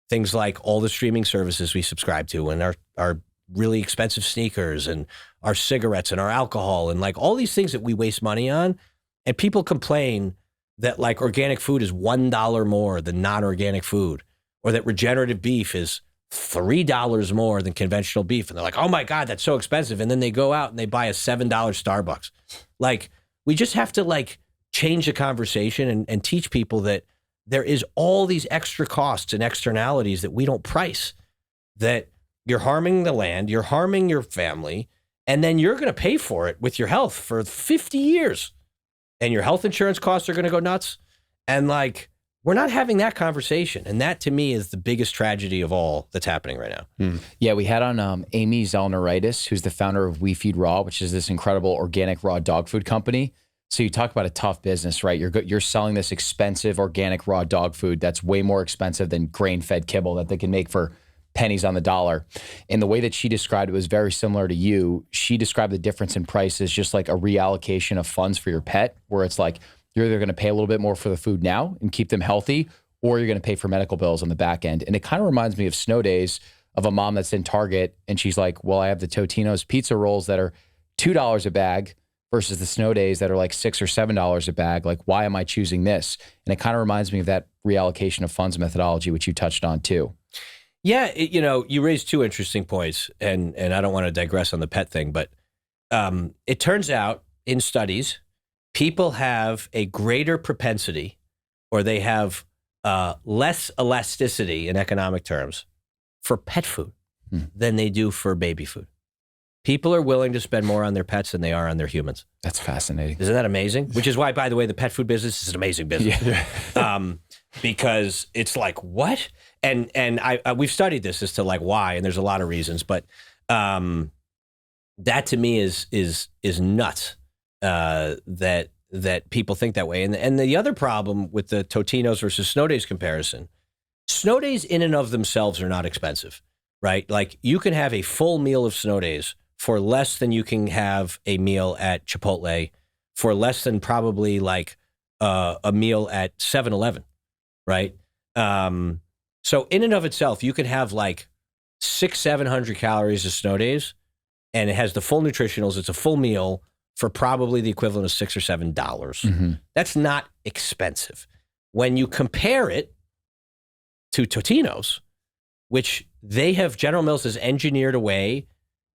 Things like all the streaming services we subscribe to, and our really expensive sneakers, and our cigarettes, and our alcohol, and like all these things that we waste money on. And people complain that like organic food is $1 more than non-organic food, or that regenerative beef is $3 more than conventional beef. And they're like, oh my God, that's so expensive. And then they go out and they buy a $7 Starbucks. Like, we just have to like change the conversation and teach people that there is all these extra costs and externalities that we don't price, that you're harming the land, you're harming your family, and then you're going to pay for it with your health for 50 years. And your health insurance costs are going to go nuts. And like, we're not having that conversation. And that to me is the biggest tragedy of all that's happening right now. Yeah, we had on Amy Zalneritis, who's the founder of We Feed Raw, which is this incredible organic raw dog food company. So you talk about a tough business, right? You're selling this expensive organic raw dog food that's way more expensive than grain-fed kibble that they can make for pennies on the dollar. And the way that she described it was very similar to you. She described the difference in price as just like a reallocation of funds for your pet, where it's like, you're either going to pay a little bit more for the food now and keep them healthy, or you're going to pay for medical bills on the back end. And it kind of reminds me of snow days of a mom that's in Target, and she's like, well, I have the Totino's pizza rolls that are $2 a bag versus the snow days that are like $6 or $7 a bag. Like, why am I choosing this? And it kind of reminds me of that reallocation of funds methodology, which you touched on too. Yeah, you raised two interesting points, and I don't want to digress on the pet thing, but it turns out in studies, people have a greater propensity, or they have less elasticity in economic terms for pet food than they do for baby food. People are willing to spend more on their pets than they are on their humans. That's fascinating. Isn't that amazing? Which is why, by the way, the pet food business is an amazing business. Yeah. Because it's like, what? And we've studied this as to like why, and there's a lot of reasons, but that to me is nuts. That people think that way. And the other problem with the Totino's versus Snow Days comparison, Snow Days in and of themselves are not expensive, right? Like, you can have a full meal of Snow Days for less than you can have a meal at Chipotle, for less than probably like a meal at 7-Eleven, right? So in and of itself, you can have like 600-700 calories of Snow Days, and it has the full nutritionals. It's a full meal for probably the equivalent of $6 or $7. Mm-hmm. That's not expensive. When you compare it to Totino's, which General Mills has engineered a way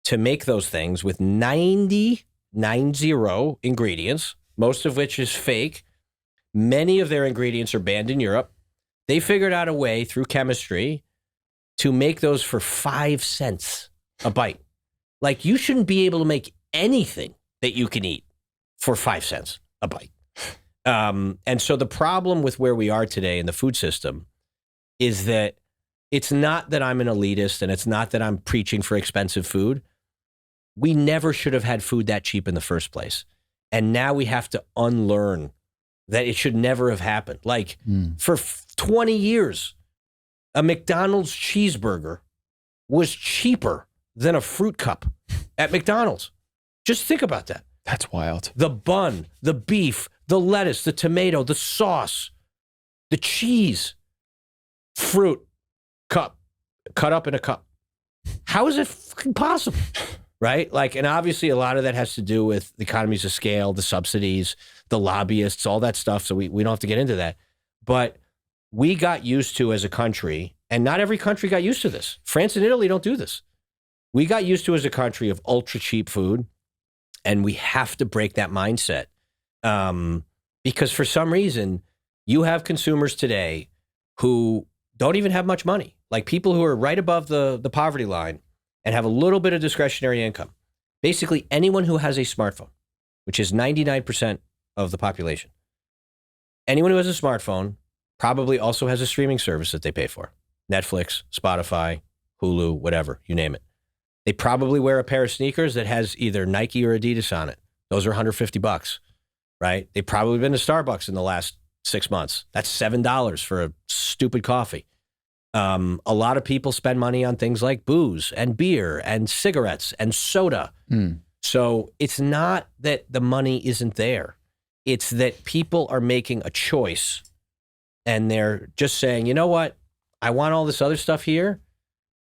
to make those things with 90 ingredients, most of which is fake. Many of their ingredients are banned in Europe. They figured out a way through chemistry to make those for 5 cents a bite. Like, you shouldn't be able to make anything that you can eat for 5 cents a bite. And so the problem with where we are today in the food system is that it's not that I'm an elitist and it's not that I'm preaching for expensive food. We never should have had food that cheap in the first place. And now we have to unlearn that it should never have happened. Like, for 20 years, a McDonald's cheeseburger was cheaper than a fruit cup at McDonald's. Just think about that. That's wild. The bun, the beef, the lettuce, the tomato, the sauce, the cheese, fruit, cup, cut up in a cup. How is it fucking possible? Right? Like, and obviously a lot of that has to do with the economies of scale, the subsidies, the lobbyists, all that stuff. So we don't have to get into that. But we got used to, as a country, and not every country got used to this. France and Italy don't do this. We got used to, as a country, of ultra cheap food. And we have to break that mindset. Because for some reason, you have consumers today who don't even have much money. Like, people who are right above the poverty line and have a little bit of discretionary income. Basically, anyone who has a smartphone, which is 99% of the population. Anyone who has a smartphone probably also has a streaming service that they pay for. Netflix, Spotify, Hulu, whatever, you name it. They probably wear a pair of sneakers that has either Nike or Adidas on it. Those are $150, right? They've probably been to Starbucks in the last 6 months. That's $7 for a stupid coffee. A lot of people spend money on things like booze and beer and cigarettes and soda. So it's not that the money isn't there. It's that people are making a choice and they're just saying, you know what? I want all this other stuff here,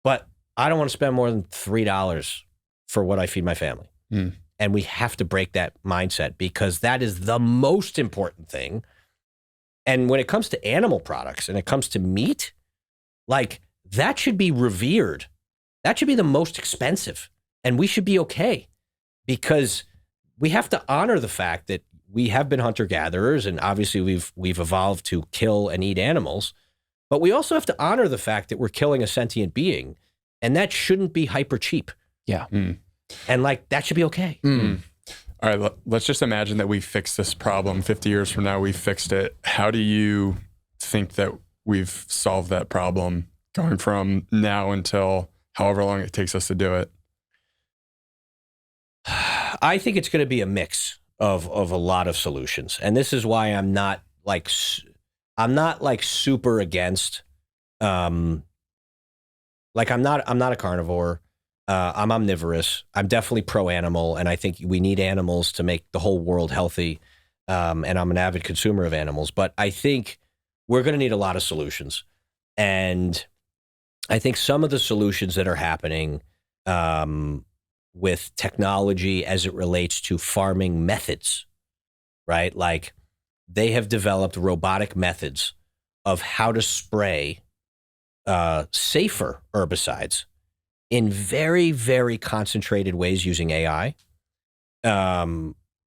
but I don't want to spend more than $3 for what I feed my family. And we have to break that mindset, because that is the most important thing. And when it comes to animal products and it comes to meat, like, that should be revered. That should be the most expensive. And we should be okay, because we have to honor the fact that we have been hunter-gatherers, and obviously we've evolved to kill and eat animals. But we also have to honor the fact that we're killing a sentient being, and that shouldn't be hyper cheap. Yeah. And like, that should be okay. All right, let's just imagine that we fixed this problem. 50 years from now, we fixed it. How do you think that we've solved that problem going from now until however long it takes us to do it? I think it's going to be a mix of a lot of solutions. And this is why I'm not like super against, like, I'm not a carnivore. I'm omnivorous. I'm definitely pro-animal, and I think we need animals to make the whole world healthy. And I'm an avid consumer of animals, but I think we're going to need a lot of solutions. And I think some of the solutions that are happening with technology as it relates to farming methods, right? Like, they have developed robotic methods of how to spray safer herbicides in very, very concentrated ways using AI.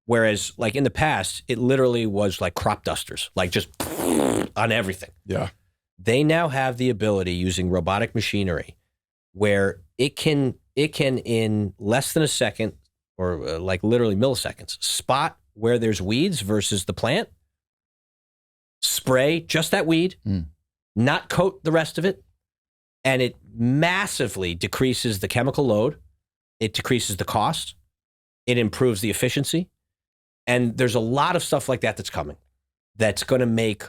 Whereas, like, in the past, it literally was like crop dusters, like just on everything. Yeah. They now have the ability, using robotic machinery, where it can in less than a second, or like literally milliseconds, spot where there's weeds versus the plant, spray just that weed, not coat the rest of it, and it massively decreases the chemical load. It decreases the cost. It improves the efficiency. And there's a lot of stuff like that that's coming that's going to make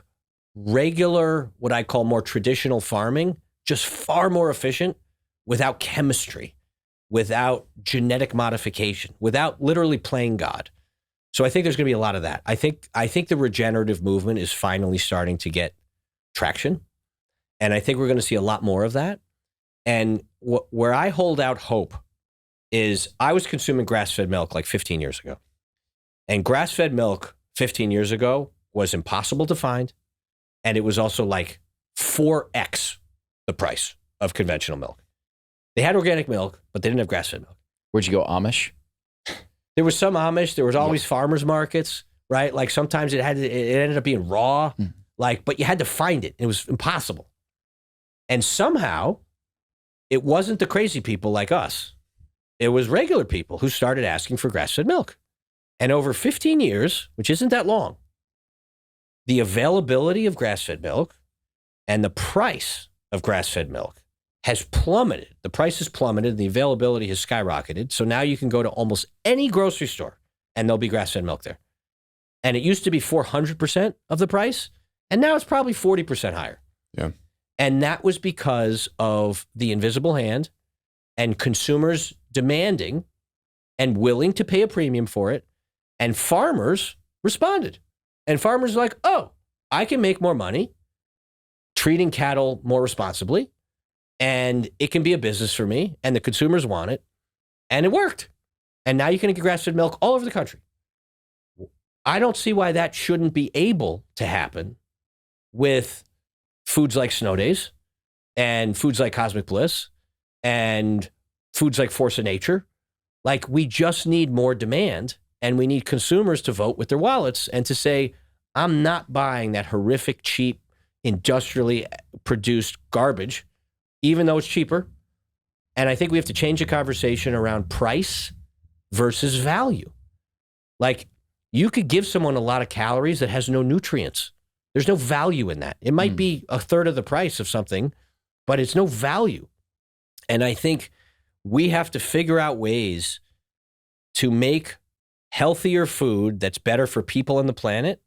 regular, what I call more traditional farming, just far more efficient, without chemistry, without genetic modification, without literally playing God. So I think there's going to be a lot of that. I think the regenerative movement is finally starting to get traction. And I think we're going to see a lot more of that. And where I hold out hope is, I was consuming grass-fed milk like 15 years ago. And grass-fed milk 15 years ago was impossible to find. And it was also like 4x the price of conventional milk. They had organic milk, but they didn't have grass-fed milk. Where'd you go, Amish? There was some Amish. There was always farmers markets, right? Like sometimes it ended up being raw, but you had to find it. It was impossible. And somehow it wasn't the crazy people like us. It was regular people who started asking for grass-fed milk. And over 15 years, which isn't that long, the availability of grass-fed milk and the price of grass-fed milk has plummeted. The price has plummeted. The availability has skyrocketed. So now you can go to almost any grocery store and there'll be grass-fed milk there. And it used to be 400% of the price. And now it's probably 40% higher. Yeah. And that was because of the invisible hand and consumers demanding and willing to pay a premium for it. And farmers responded. And farmers are like, oh, I can make more money treating cattle more responsibly. And it can be a business for me. And the consumers want it. And it worked. And now you can get grass-fed milk all over the country. I don't see why that shouldn't be able to happen with foods like Snow Days and foods like Cosmic Bliss and foods like Force of Nature. Like, we just need more demand, and we need consumers to vote with their wallets and to say, I'm not buying that horrific, cheap, industrially produced garbage, even though it's cheaper. And I think we have to change the conversation around price versus value. Like, you could give someone a lot of calories that has no nutrients. There's no value in that. It might be a third of the price of something, but it's no value. And I think we have to figure out ways to make healthier food that's better for people on the planet,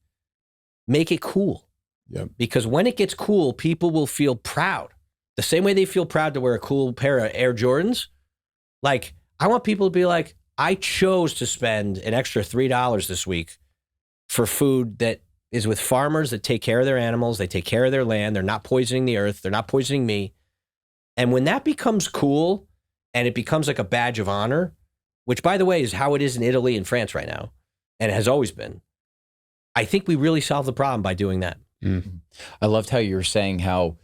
make it cool. Yep. Because when it gets cool, people will feel proud. The same way they feel proud to wear a cool pair of Air Jordans. Like, I want people to be like, I chose to spend an extra $3 this week for food that is with farmers that take care of their animals. They take care of their land. They're not poisoning the earth. They're not poisoning me. And when that becomes cool and it becomes like a badge of honor, which, by the way, is how it is in Italy and France right now, and it has always been, I think we really solve the problem by doing that. I loved how you were saying how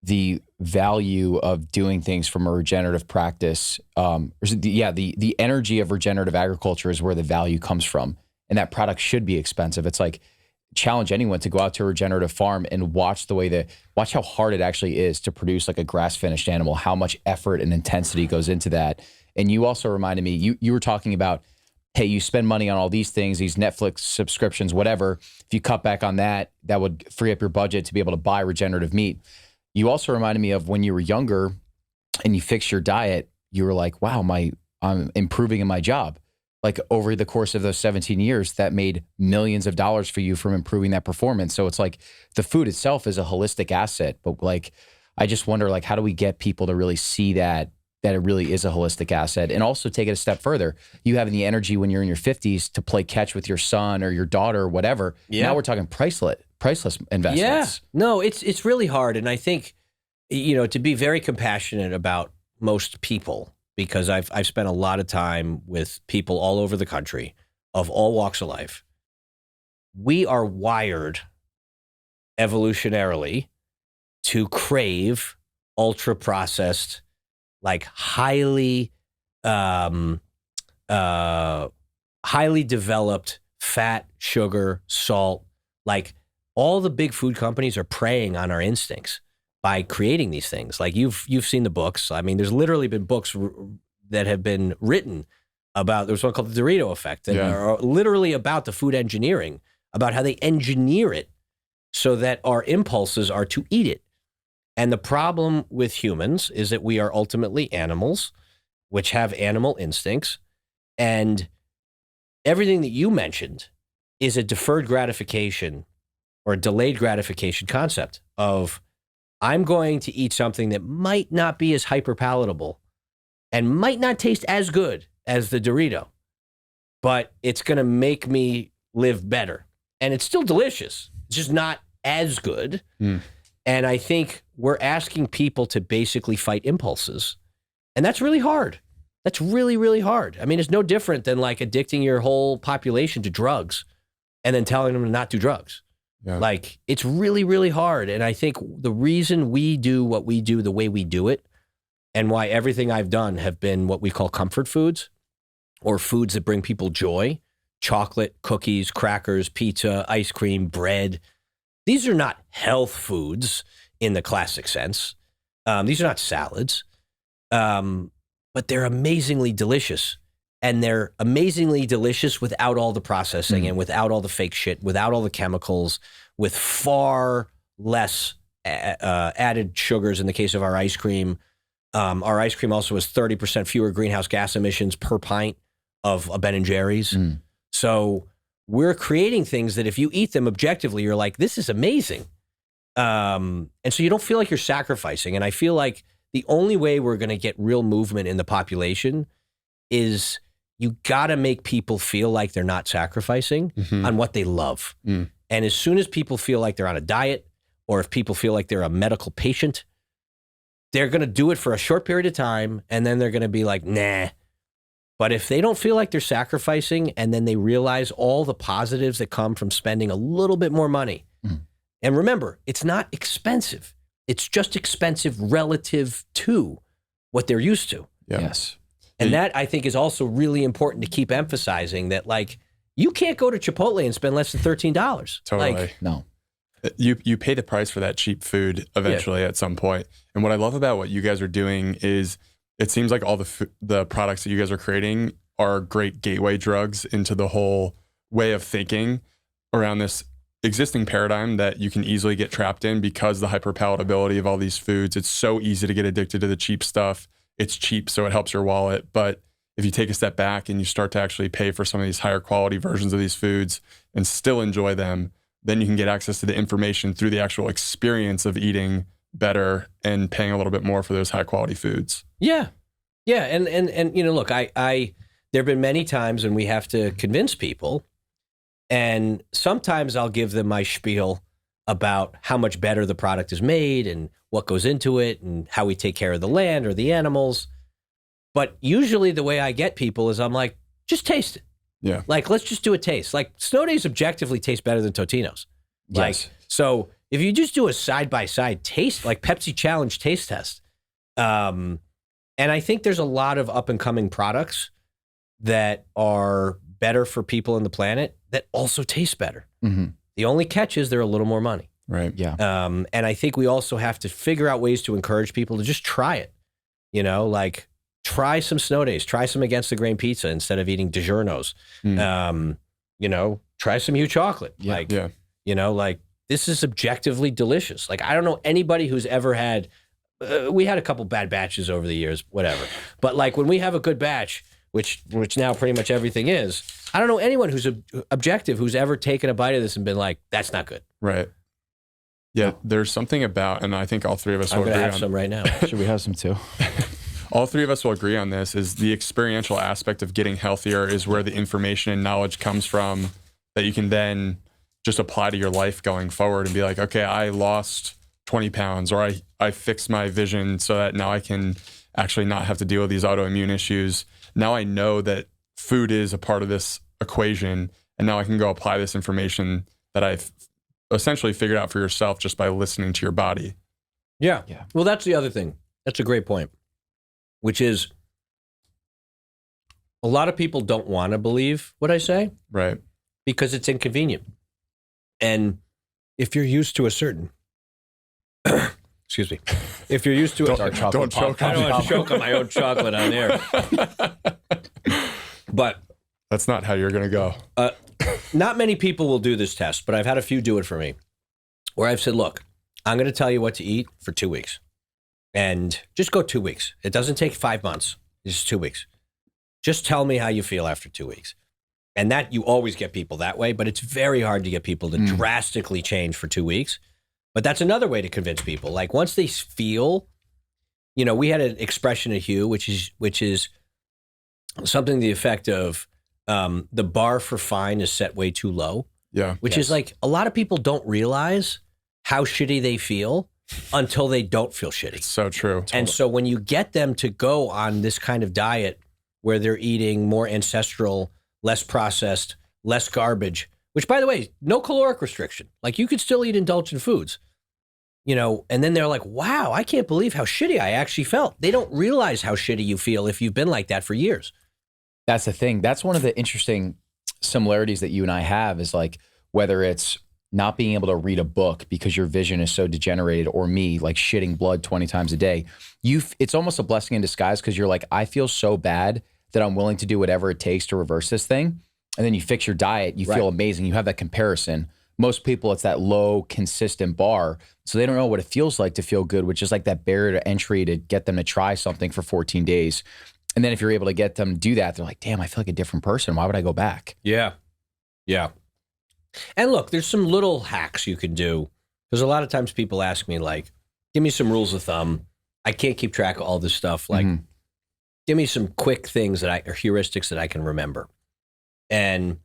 the value of doing things from a regenerative practice, the energy of regenerative agriculture is where the value comes from. And that product should be expensive. It's like, challenge anyone to go out to a regenerative farm and watch how hard it actually is to produce like a grass finished animal, how much effort and intensity goes into that. And you also reminded me, you were talking about, hey, you spend money on all these things, these Netflix subscriptions, whatever. If you cut back on that, that would free up your budget to be able to buy regenerative meat. You also reminded me of when you were younger and you fixed your diet, you were like, wow, I'm improving in my job. Like, over the course of those 17 years, that made millions of dollars for you from improving that performance. So it's like the food itself is a holistic asset, but like, I just wonder, like, how do we get people to really see that it really is a holistic asset, and also take it a step further. You having the energy when you're in your 50s to play catch with your son or your daughter or whatever. Yeah. Now we're talking priceless investments. Yeah, no, it's really hard. And I think, to be very compassionate about most people, because I've spent a lot of time with people all over the country of all walks of life. We are wired evolutionarily to crave ultra processed, like highly developed fat, sugar, salt. Like, all the big food companies are preying on our instincts by creating these things. Like, you've seen the books. I mean, there's literally been books that have been written about, there's one called the Dorito effect that are literally about the food engineering, about how they engineer it so that our impulses are to eat it. And the problem with humans is that we are ultimately animals, which have animal instincts. And everything that you mentioned is a deferred gratification or a delayed gratification concept of, I'm going to eat something that might not be as hyper palatable and might not taste as good as the Dorito, but it's going to make me live better. And it's still delicious. It's just not as good. And I think we're asking people to basically fight impulses. And that's really hard. That's really, really hard. I mean, it's no different than like addicting your whole population to drugs and then telling them to not do drugs. Yeah. Like, it's really, really hard. And I think the reason we do what we do the way we do it and why everything I've done have been what we call comfort foods, or foods that bring people joy. Chocolate, cookies, crackers, pizza, ice cream, bread. These are not health foods in the classic sense. These are not salads, but they're amazingly delicious. And they're amazingly delicious without all the processing and without all the fake shit, without all the chemicals, with far less added sugars in the case of our ice cream. Our ice cream also has 30% fewer greenhouse gas emissions per pint of a Ben & Jerry's. So we're creating things that if you eat them objectively, you're like, this is amazing. And so you don't feel like you're sacrificing. And I feel like the only way we're going to get real movement in the population is you got to make people feel like they're not sacrificing on what they love. And as soon as people feel like they're on a diet, or if people feel like they're a medical patient, they're going to do it for a short period of time. And then they're going to be like, nah. But if they don't feel like they're sacrificing, and then they realize all the positives that come from spending a little bit more money. And remember, it's not expensive. It's just expensive relative to what they're used to. Yes. And that, I think, is also really important to keep emphasizing, that, like, you can't go to Chipotle and spend less than $13. Totally. Like, No. You pay the price for that cheap food eventually at some point. And what I love about what you guys are doing is it seems like all the products that you guys are creating are great gateway drugs into the whole way of thinking around this existing paradigm that you can easily get trapped in because the hyperpalatability of all these foods. It's so easy to get addicted to the cheap stuff. It's cheap, so it helps your wallet. But if you take a step back and you start to actually pay for some of these higher quality versions of these foods and still enjoy them, then you can get access to the information through the actual experience of eating better and paying a little bit more for those high quality foods. Yeah. Yeah. And you know, look, there have been many times when we have to convince people, and sometimes I'll give them my spiel about how much better the product is made and what goes into it and how we take care of the land or the animals. But usually the way I get people is I'm like, just taste it. Yeah. Like, let's just do a taste. Like, Snow Days objectively taste better than Totino's. Like, Yes. so if you just do a side-by-side taste, like Pepsi Challenge taste test, and I think there's a lot of up-and-coming products that are better for people on the planet that also taste better. The only catch is they're a little more money. Right. Yeah. And I think we also have to figure out ways to encourage people to just try it. You know, like, try some Snow Days, try some Against the Grain pizza instead of eating DiGiorno's. You know, try some Hue chocolate. Yeah. Like, you know, like, this is objectively delicious. Like, I don't know anybody who's ever had, we had a couple bad batches over the years, whatever. But like, when we have a good batch, which now pretty much everything is, I don't know anyone who's objective who's ever taken a bite of this and been like, that's not good. Right. Yeah. There's something about, and I think all three of us I'm will going to agree have on some right now. Should we have some too? all three of us will agree on this, is the experiential aspect of getting healthier is where the information and knowledge comes from that you can then just apply to your life going forward and be like, okay, I lost 20 pounds, or I fixed my vision so that now I can actually not have to deal with these autoimmune issues. Now I know that food is a part of this equation, and now I can go apply this information that I've essentially figured out for yourself just by listening to your body. Yeah. Yeah. Well, that's the other thing. That's a great point, which is a lot of people don't want to believe what I say Right. because it's inconvenient. And if you're used to a certain, excuse me, if you're used to Don't- it, don't choke I on don't want it. to choke on my own chocolate on there. But That's not how you're going to go. not many people will do this test, but I've had a few do it for me, where I've said, look, I'm going to tell you what to eat for 2 weeks, and just go 2 weeks. It doesn't take 5 months. It's just 2 weeks. Just tell me how you feel after 2 weeks. And that, you always get people that way, but it's very hard to get people to drastically change for 2 weeks. But that's another way to convince people. Like, once they feel, you know, we had an expression at Hue, which is something to the effect of, the bar for fine is set way too low. Yeah. Which is like, a lot of people don't realize how shitty they feel until they don't feel shitty. It's so true. And so when you get them to go on this kind of diet where they're eating more ancestral, less processed, less garbage, which, by the way, no caloric restriction. Like, you could still eat indulgent foods. and then they're like, wow, I can't believe how shitty I actually felt. They don't realize how shitty you feel if you've been like that for years. That's the thing. That's one of the interesting similarities that you and I have is like, whether it's not being able to read a book because your vision is so degenerated, or me like shitting blood 20 times a day, it's almost a blessing in disguise, because you're like, I feel so bad that I'm willing to do whatever it takes to reverse this thing. And then you fix your diet, you feel amazing. You have that comparison. Most people, it's that low, consistent bar. So they don't know what it feels like to feel good, which is like that barrier to entry to get them to try something for 14 days. And then if you're able to get them to do that, they're like, damn, I feel like a different person. Why would I go back? Yeah. Yeah. And look, there's some little hacks you can do. Because a lot of times people ask me, like, give me some rules of thumb. I can't keep track of all this stuff. Like, give me some quick things or heuristics that I can remember. And,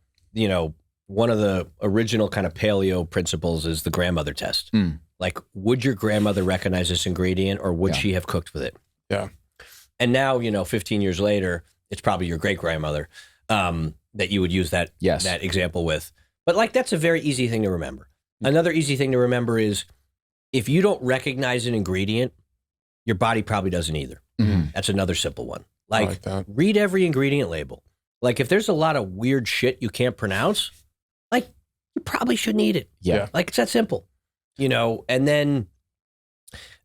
one of the original kind of paleo principles is the grandmother test. Like, would your grandmother recognize this ingredient, or would she have cooked with it? Yeah. And now, 15 years later, it's probably your great grandmother that you would use that example with. But like, that's a very easy thing to remember. Another easy thing to remember is, if you don't recognize an ingredient, your body probably doesn't either. That's another simple one. Like read every ingredient label. Like, if there's a lot of weird shit you can't pronounce, like, you probably shouldn't eat it. Yeah. Like, it's that simple, and then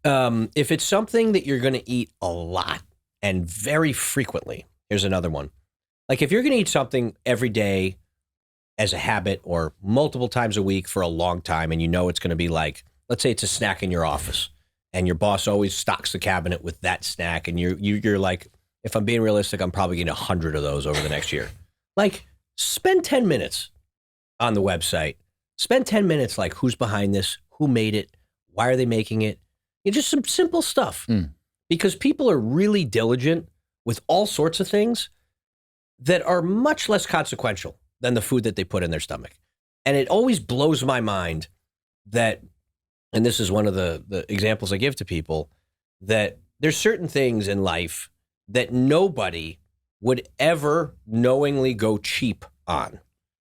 if it's something that you're going to eat a lot and very frequently, here's another one. Like, if you're going to eat something every day as a habit, or multiple times a week for a long time, and it's going to be like, let's say it's a snack in your office, and your boss always stocks the cabinet with that snack, and you're like, if I'm being realistic, I'm probably getting 100 of those over the next year. Like, spend 10 minutes on the website. Spend 10 minutes like, who's behind this? Who made it? Why are they making it? Just some simple stuff. Because people are really diligent with all sorts of things that are much less consequential than the food that they put in their stomach. And it always blows my mind that, and this is one of the examples I give to people, that there's certain things in life that nobody would ever knowingly go cheap on,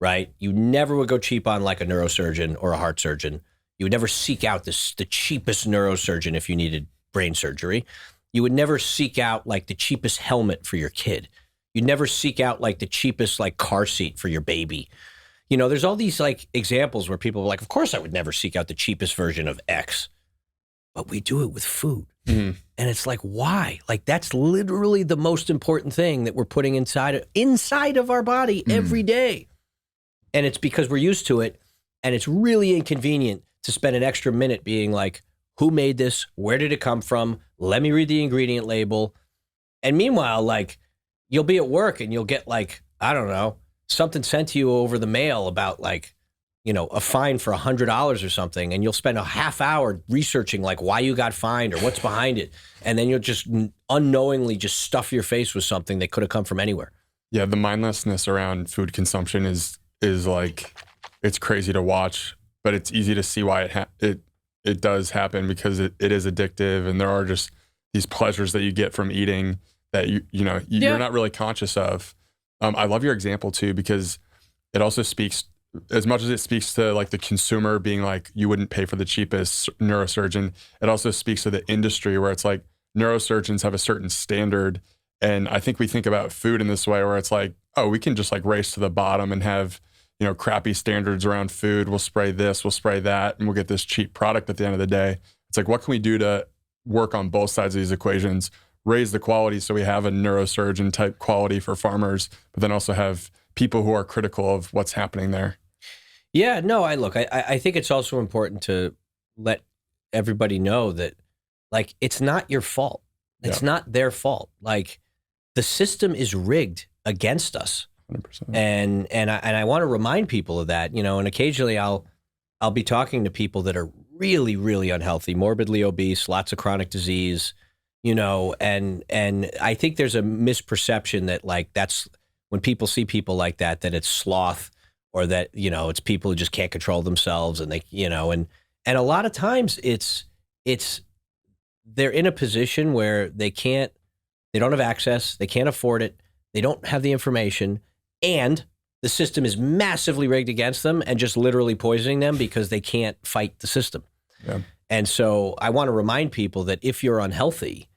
right? You never would go cheap on like a neurosurgeon or a heart surgeon. You would never seek out the cheapest neurosurgeon if you needed brain surgery. You would never seek out like the cheapest helmet for your kid. You'd never seek out like the cheapest like car seat for your baby. There's all these like examples where people are like, of course I would never seek out the cheapest version of X, but we do it with food. And it's like, why? Like, that's literally the most important thing that we're putting inside of our body every day. And it's because we're used to it, and it's really inconvenient to spend an extra minute being like, who made this? Where did it come from? Let me read the ingredient label. And meanwhile, like, you'll be at work and you'll get like, I don't know, something sent to you over the mail about like, a fine for $100 or something. And you'll spend a half hour researching like why you got fined or what's behind it. And then you'll just unknowingly just stuff your face with something that could have come from anywhere. Yeah. The mindlessness around food consumption is like, it's crazy to watch, but it's easy to see why it does happen, because it is addictive. And there are just these pleasures that you get from eating that you're not really conscious of. I love your example too, because it also speaks, as much as it speaks to like the consumer being like, you wouldn't pay for the cheapest neurosurgeon, it also speaks to the industry where it's like neurosurgeons have a certain standard. And I think we think about food in this way where it's like, oh, we can just like race to the bottom and have, crappy standards around food. We'll spray this, we'll spray that, and we'll get this cheap product at the end of the day. It's like, what can we do to work on both sides of these equations? Raise the quality so we have a neurosurgeon type quality for farmers, but then also have people who are critical of what's happening there. Yeah, no, I think it's also important to let everybody know that like, it's not your fault. It's not their fault. Like, the system is rigged against us. 100%. And I want to remind people of that, and occasionally I'll be talking to people that are really, really unhealthy, morbidly obese, lots of chronic disease, and I think there's a misperception that like, that's when people see people like that it's sloth, or that, it's people who just can't control themselves, and they, and a lot of times it's they're in a position where they don't have access, they can't afford it, they don't have the information, and the system is massively rigged against them and just literally poisoning them because they can't fight the system. Yeah. And so I want to remind people that if you're unhealthy,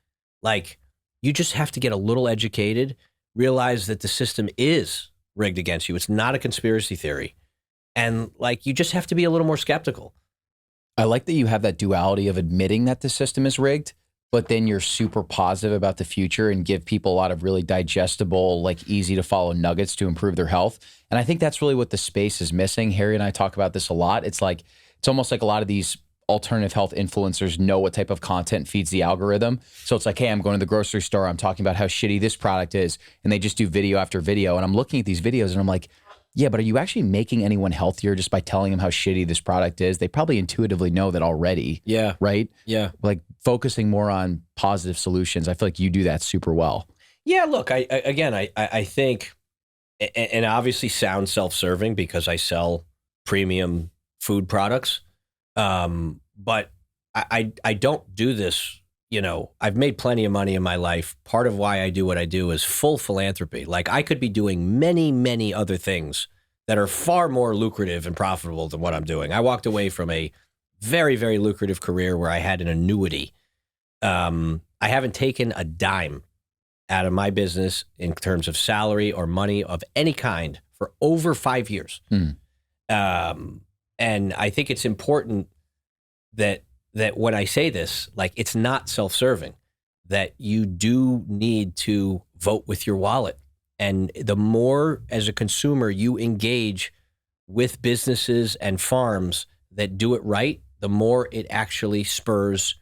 like you just have to get a little educated, realize that the system is rigged against you. It's not a conspiracy theory. And like, you just have to be a little more skeptical. I like that you have that duality of admitting that the system is rigged, but then you're super positive about the future and give people a lot of really digestible, like easy to follow nuggets to improve their health. And I think that's really what the space is missing. Harry and I talk about this a lot. It's almost like a lot of these alternative health influencers know what type of content feeds the algorithm. So it's like, hey, I'm going to the grocery store. I'm talking about how shitty this product is. And they just do video after video. And I'm looking at these videos and I'm like, yeah, but are you actually making anyone healthier just by telling them how shitty this product is? They probably intuitively know that already. Yeah. Right? Yeah. Like focusing more on positive solutions. I feel like you do that super well. Yeah, look, I think, and obviously sound self-serving because I sell premium food products. But I don't do this, I've made plenty of money in my life. Part of why I do what I do is full philanthropy. Like I could be doing many, many other things that are far more lucrative and profitable than what I'm doing. I walked away from a very, very lucrative career where I had an annuity. I haven't taken a dime out of my business in terms of salary or money of any kind for over 5 years. And I think it's important that when I say this, like it's not self-serving, that you do need to vote with your wallet. And the more as a consumer you engage with businesses and farms that do it right, the more it actually spurs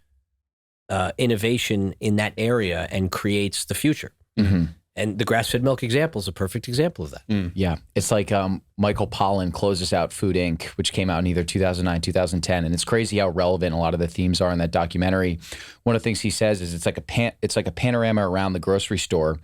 innovation in that area and creates the future. Mm-hmm. And the grass-fed milk example is a perfect example of that. Yeah. It's like Michael Pollan closes out Food Inc., which came out in either 2009, 2010. And it's crazy how relevant a lot of the themes are in that documentary. One of the things he says is it's like a panorama around the grocery store.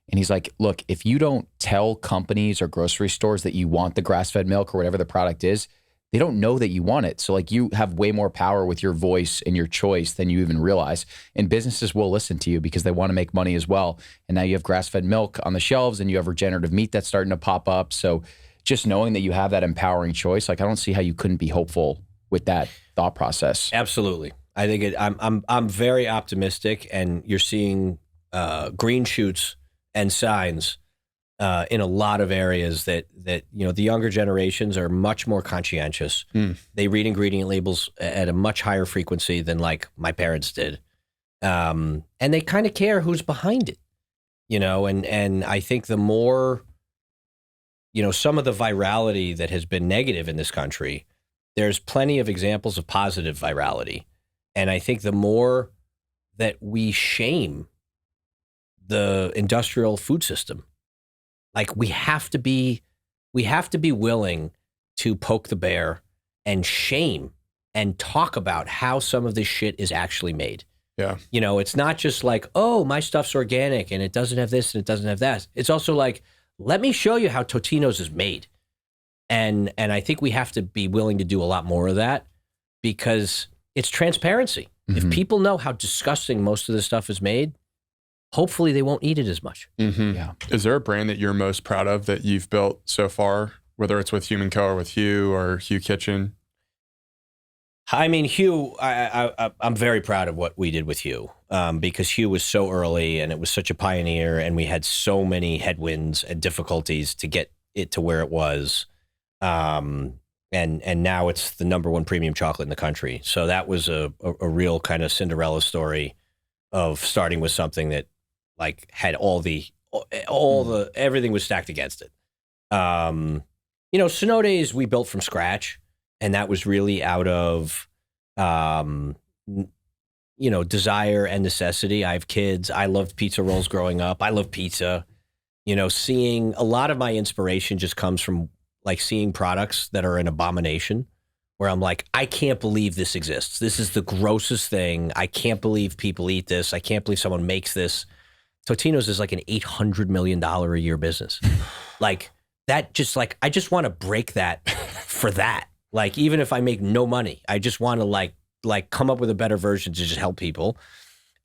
And he's like, look, if you don't tell companies or grocery stores that you want the grass-fed milk or whatever the product is, they don't know that you want it. So like you have way more power with your voice and your choice than you even realize. And businesses will listen to you because they want to make money as well. And now you have grass-fed milk on the shelves and you have regenerative meat that's starting to pop up. So just knowing that you have that empowering choice, like I don't see how you couldn't be hopeful with that thought process. Absolutely. I think I'm very optimistic, and you're seeing green shoots and signs in a lot of areas that the younger generations are much more conscientious. They read ingredient labels at a much higher frequency than like my parents did, and they kind of care who's behind it, And I think the more, some of the virality that has been negative in this country, there's plenty of examples of positive virality, and I think the more that we shame the industrial food system. Like we have to be willing to poke the bear and shame and talk about how some of this shit is actually made. Yeah. It's not just like, oh, my stuff's organic and it doesn't have this and it doesn't have that. It's also like, let me show you how Totino's is made. And I think we have to be willing to do a lot more of that because it's transparency. Mm-hmm. If people know how disgusting most of the stuff is made, hopefully they won't eat it as much. Mm-hmm. Yeah. Is there a brand that you're most proud of that you've built so far, whether it's with HumanCo or with Hugh or Hugh Kitchen? I mean, Hugh, I'm very proud of what we did with Hugh because Hugh was so early and it was such a pioneer and we had so many headwinds and difficulties to get it to where it was. And now it's the number one premium chocolate in the country. So that was a real kind of Cinderella story of starting with something that like had everything was stacked against it. Sonodays we built from scratch, and that was really out of, desire and necessity. I have kids. I loved pizza rolls growing up. I love pizza. Seeing a lot of my inspiration just comes from like seeing products that are an abomination where I'm like, I can't believe this exists. This is the grossest thing. I can't believe people eat this. I can't believe someone makes this. Totino's is like an $800 million a year business. Like that, just like, I just want to break that for that. Like, even if I make no money, I just want to like come up with a better version to just help people.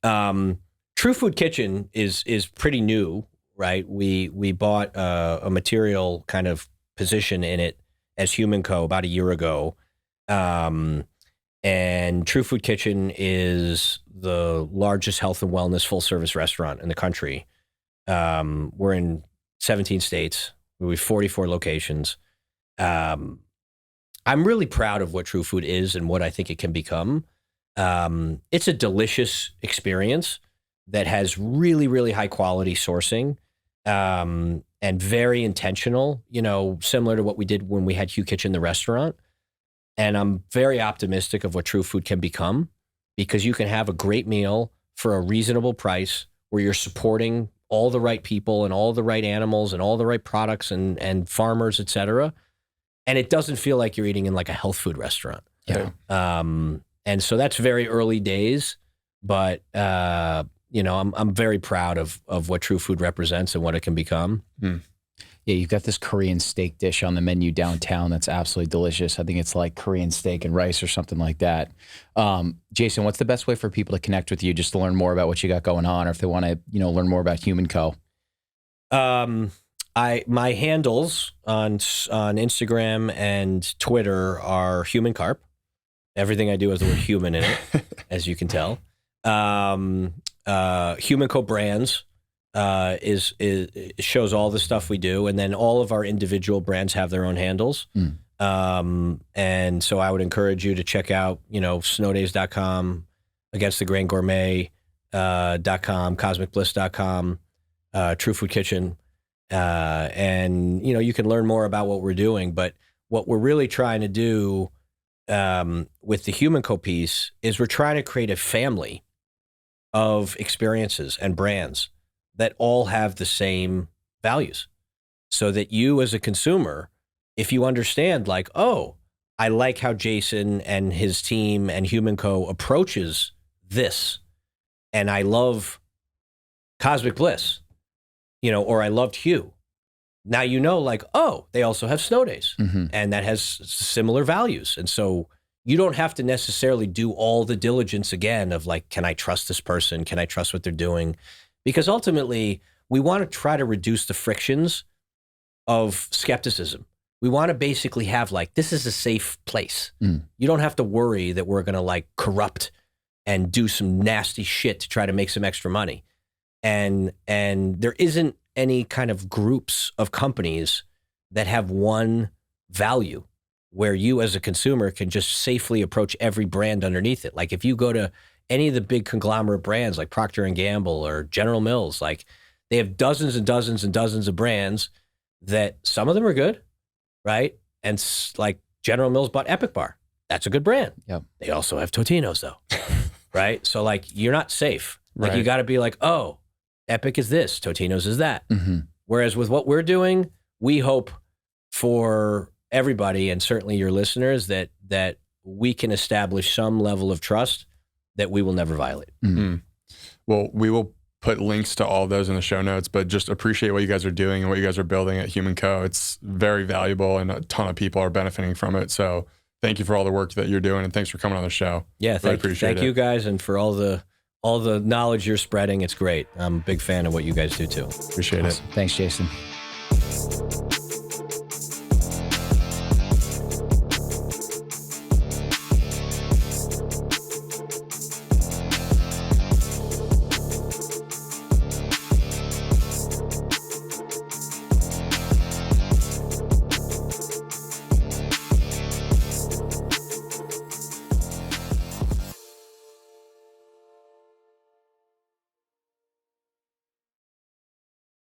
True Food Kitchen is pretty new, right? We bought a material kind of position in it as HumanCo about a year ago. And And True Food Kitchen is the largest health and wellness full service restaurant in the country. We're in 17 states. We have 44 locations. I'm really proud of what True Food is and what I think it can become. It's a delicious experience that has really, really high quality sourcing, and very intentional, similar to what we did when we had Hugh Kitchen, the restaurant. And I'm very optimistic of what True Food can become, because you can have a great meal for a reasonable price where you're supporting all the right people and all the right animals and all the right products and farmers, et cetera. And it doesn't feel like you're eating in like a health food restaurant. Yeah. And so that's very early days, but I'm very proud of what True Food represents and what it can become. Yeah, you've got this Korean steak dish on the menu downtown that's absolutely delicious. I think it's like Korean steak and rice or something like that. Jason, what's the best way for people to connect with you, just to learn more about what you got going on, or if they want to, learn more about HumanCo? My handles on Instagram and Twitter are Human Karp. Everything I do has the word human in it, as you can tell. HumanCo Brands is shows all the stuff we do, and then all of our individual brands have their own handles. And so I would encourage you to check out, snowdays.com, againstthegraingourmet.com, cosmicbliss.com, True Food Kitchen. And you can learn more about what we're doing, but what we're really trying to do with the HumanCo piece is we're trying to create a family of experiences and brands that all have the same values, so that you as a consumer, if you understand like, oh, I like how Jason and his team and HumanCo approaches this, and I love Cosmic Bliss, or I loved Hugh. Now like, oh, they also have Snow Days, and that has similar values. And so you don't have to necessarily do all the diligence again of like, can I trust this person? Can I trust what they're doing? Because ultimately, we want to try to reduce the frictions of skepticism. We want to basically have like, this is a safe place. You don't have to worry that we're going to like corrupt and do some nasty shit to try to make some extra money. And there isn't any kind of groups of companies that have one value where you as a consumer can just safely approach every brand underneath it. Like if you go to any of the big conglomerate brands like Procter & Gamble or General Mills, like they have dozens and dozens and dozens of brands that some of them are good, right? And like General Mills bought Epic Bar. That's a good brand. Yep. They also have Totino's though, right? So like you're not safe. Like Right. you got to be like, oh, Epic is this, Totino's is that. Whereas with what we're doing, we hope for everybody, and certainly your listeners, that we can establish some level of trust that we will never violate. Well, we will put links to all of those in the show notes, but just appreciate what you guys are doing and what you guys are building at HumanCo. It's very valuable, and a ton of people are benefiting from it. So thank you for all the work that you're doing, and thanks for coming on the show. Yeah, Thank you guys, and for all the knowledge you're spreading. It's great. I'm a big fan of what you guys do too. Appreciate it. Thanks, Jason.